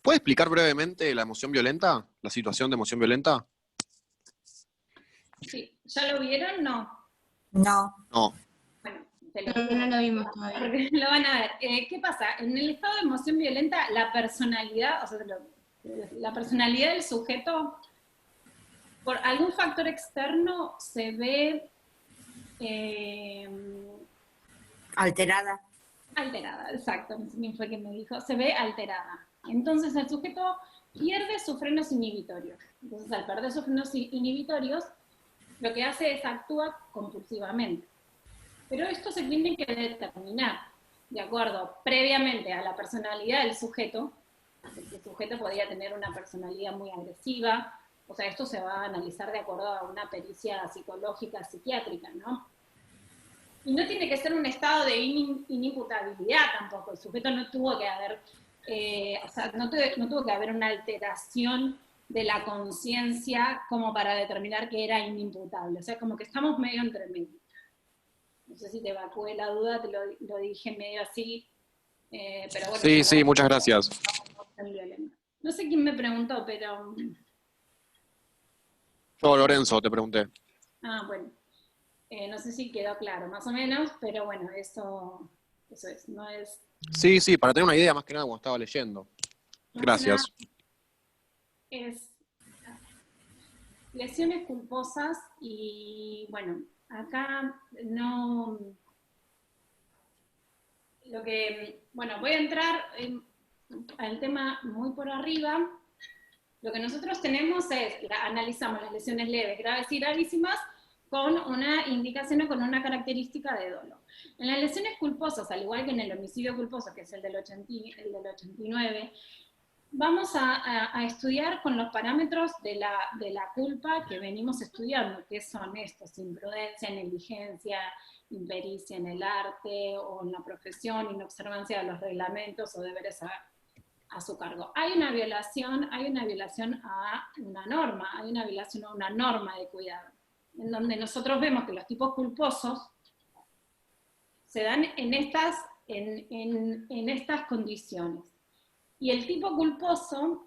¿Puede explicar brevemente la emoción violenta? ¿La situación de emoción violenta? Sí. ¿Ya lo vieron? No. No. No. Bueno, No lo vimos todavía. porque lo van a ver. ¿Qué pasa? En el estado de emoción violenta, la personalidad, o sea, la personalidad del sujeto, por algún factor externo, se ve Alterada. alterada, exacto, no sé quién fue que me dijo, se ve alterada. Entonces el sujeto pierde sus frenos inhibitorios. Entonces al perder sus frenos inhibitorios, lo que hace es actúa compulsivamente. Pero esto se tiene que determinar, de acuerdo, previamente a la personalidad del sujeto, porque el sujeto podría tener una personalidad muy agresiva, o sea, esto se va a analizar de acuerdo a una pericia psicológica, psiquiátrica, ¿no? Y no tiene que ser un estado de inimputabilidad tampoco. El sujeto no tuvo que haber, no tuvo que haber una alteración de la conciencia como para determinar que era inimputable. O sea, como que estamos medio entre medio. No sé si te evacué la duda, te lo dije medio así, pero bueno. Sí, sí, muchas gracias. No sé quién me preguntó, pero... Yo, Lorenzo, te pregunté. bueno. No sé si quedó claro, más o menos, pero bueno, eso es, no es... Sí, sí, para tener una idea más que nada cuando estaba leyendo. Gracias. Es lesiones culposas y bueno, acá no... voy a entrar al tema muy por arriba. Lo que nosotros tenemos es, analizamos las lesiones leves, graves y gravísimas, con una indicación o con una característica de dolo. En las lesiones culposas, al igual que en el homicidio culposo, que es el del 89, vamos a estudiar con los parámetros de la culpa que venimos estudiando, que son estos: imprudencia, negligencia, impericia en el arte o en la profesión, inobservancia de los reglamentos o deberes a su cargo. Hay una violación a una norma, hay una violación a una norma de cuidado, en donde nosotros vemos que los tipos culposos se dan en estas condiciones. Y el tipo culposo,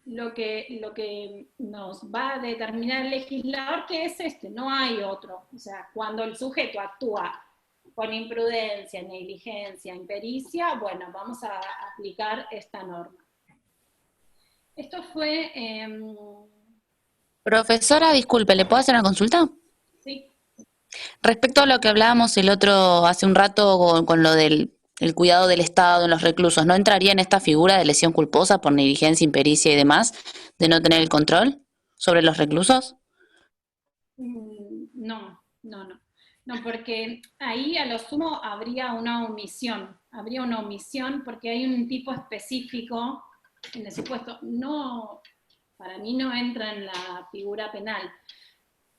lo que nos va a determinar el legislador, que es no hay otro. O sea, cuando el sujeto actúa con imprudencia, negligencia, impericia, bueno, vamos a aplicar esta norma. Esto fue... Profesora, disculpe, ¿le puedo hacer una consulta? Sí. Respecto a lo que hablábamos hace un rato con lo del el cuidado del Estado en los reclusos, ¿no entraría en esta figura de lesión culposa por negligencia, impericia y demás, de no tener el control sobre los reclusos? No, porque ahí a lo sumo habría una omisión porque hay un tipo específico en el supuesto. No, para mí no entra en la figura penal,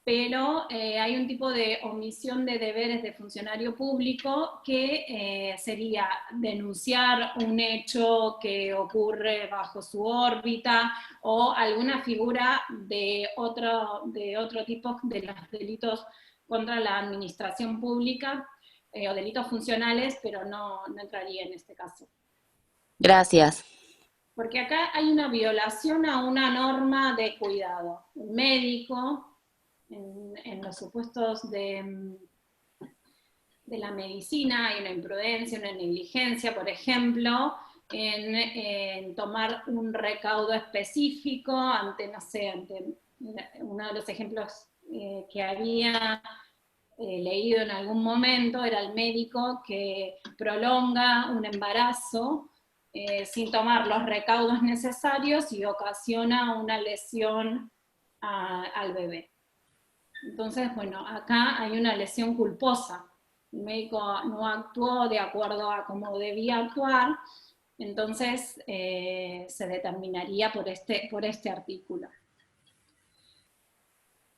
pero hay un tipo de omisión de deberes de funcionario público que sería denunciar un hecho que ocurre bajo su órbita o alguna figura de otro tipo de los delitos contra la administración pública o delitos funcionales, pero no entraría en este caso. Gracias. Porque acá hay una violación a una norma de cuidado. Un médico, en los supuestos de la medicina, hay una imprudencia, una negligencia, por ejemplo, en tomar un recaudo específico ante, no sé, ante uno de los ejemplos que había leído en algún momento, era el médico que prolonga un embarazo sin tomar los recaudos necesarios y ocasiona una lesión al bebé. Entonces, bueno, acá hay una lesión culposa. El médico no actuó de acuerdo a cómo debía actuar, entonces se determinaría por este artículo.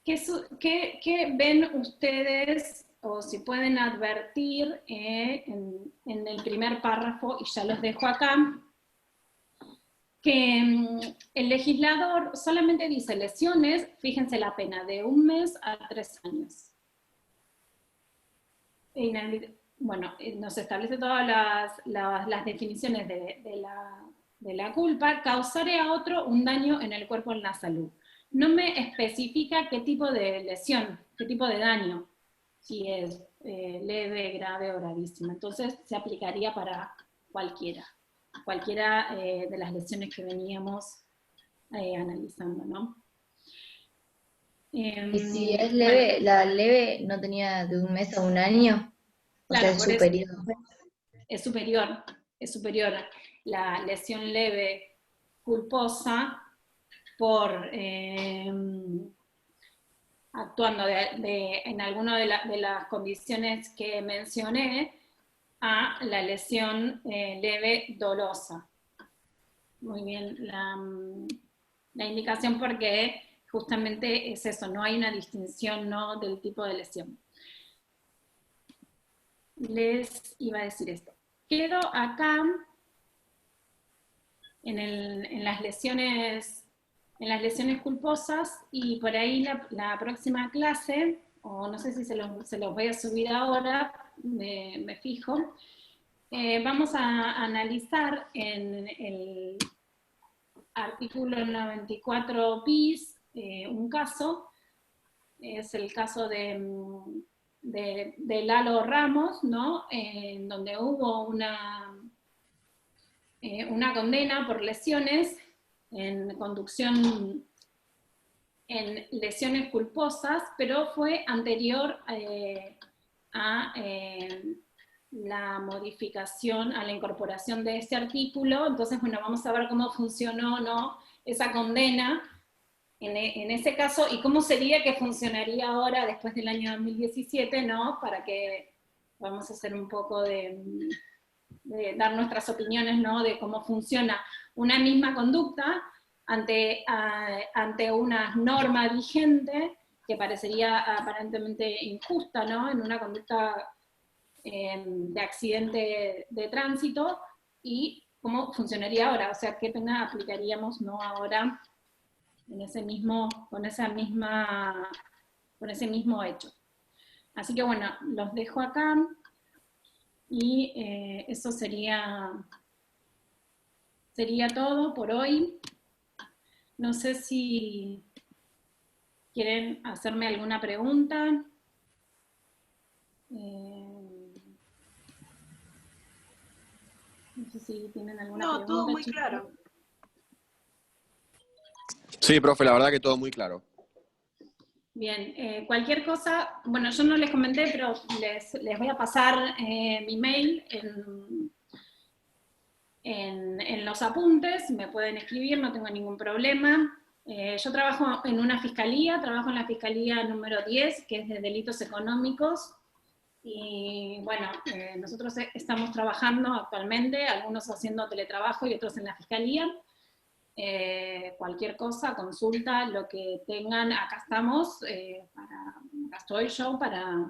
¿Qué ven ustedes, o si pueden advertir en el primer párrafo, y ya los dejo acá, que el legislador solamente dice lesiones, fíjense la pena, de 1 mes a 3 años. Bueno, nos establece todas las definiciones de la culpa. Causaré a otro un daño en el cuerpo o en la salud. No me especifica qué tipo de lesión, qué tipo de daño, si es leve, grave o gravísima. Entonces se aplicaría para cualquiera de las lesiones que veníamos analizando, ¿no? Y si es leve, la leve no tenía de 1 mes a 1 año, o claro, sea, es superior. Es superior la lesión leve culposa por actuando en alguna de las condiciones que mencioné, a la lesión leve dolosa. Muy bien, la indicación, porque justamente es eso, no hay una distinción, ¿no?, del tipo de lesión. Les iba a decir esto. Quedo acá en las lesiones culposas, y por ahí la próxima clase, o no sé si se los voy a subir ahora, me fijo, vamos a analizar en el artículo 94 bis un caso, es el caso de Lalo Ramos, ¿no? En donde hubo una condena por lesiones en conducción, en lesiones culposas, pero fue anterior a la modificación, a la incorporación de este artículo. Entonces, bueno, vamos a ver cómo funcionó, ¿no?, esa condena en ese caso, y cómo sería que funcionaría ahora después del año 2017, ¿no?, para que vamos a hacer un poco de dar nuestras opiniones, ¿no?, de cómo funciona una misma conducta ante una norma vigente que parecería aparentemente injusta, ¿no?, en una conducta de accidente de tránsito, y cómo funcionaría ahora, o sea, qué pena aplicaríamos, ¿no?, ahora con ese mismo hecho. Así que bueno, los dejo acá, y eso sería todo por hoy. No sé si quieren hacerme alguna pregunta. No sé si tienen alguna pregunta. No, todo muy chicos. claro. Sí, profe, la verdad que todo muy claro. Bien, cualquier cosa, bueno, yo no les comenté, pero les voy a pasar mi mail en los apuntes, me pueden escribir, no tengo ningún problema. Yo trabajo en una fiscalía, trabajo en la fiscalía número 10, que es de delitos económicos, y bueno, nosotros estamos trabajando actualmente, algunos haciendo teletrabajo y otros en la fiscalía. Cualquier cosa, consulta, lo que tengan, acá estamos, acá estoy yo para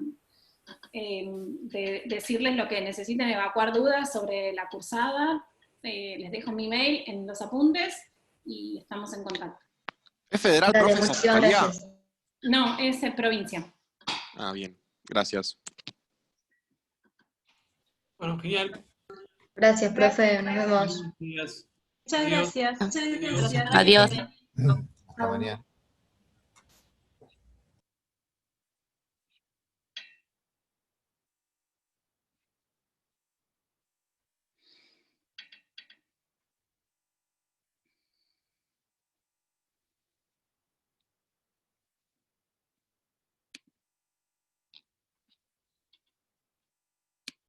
decirles lo que necesiten, evacuar dudas sobre la cursada. Les dejo mi mail en los apuntes y estamos en contacto. ¿Es federal, profe, esa fiscalía? No, es provincia. Ah, bien, gracias. Bueno, genial. Gracias, profe, nos vemos. Muchas gracias. Adiós. Hasta mañana.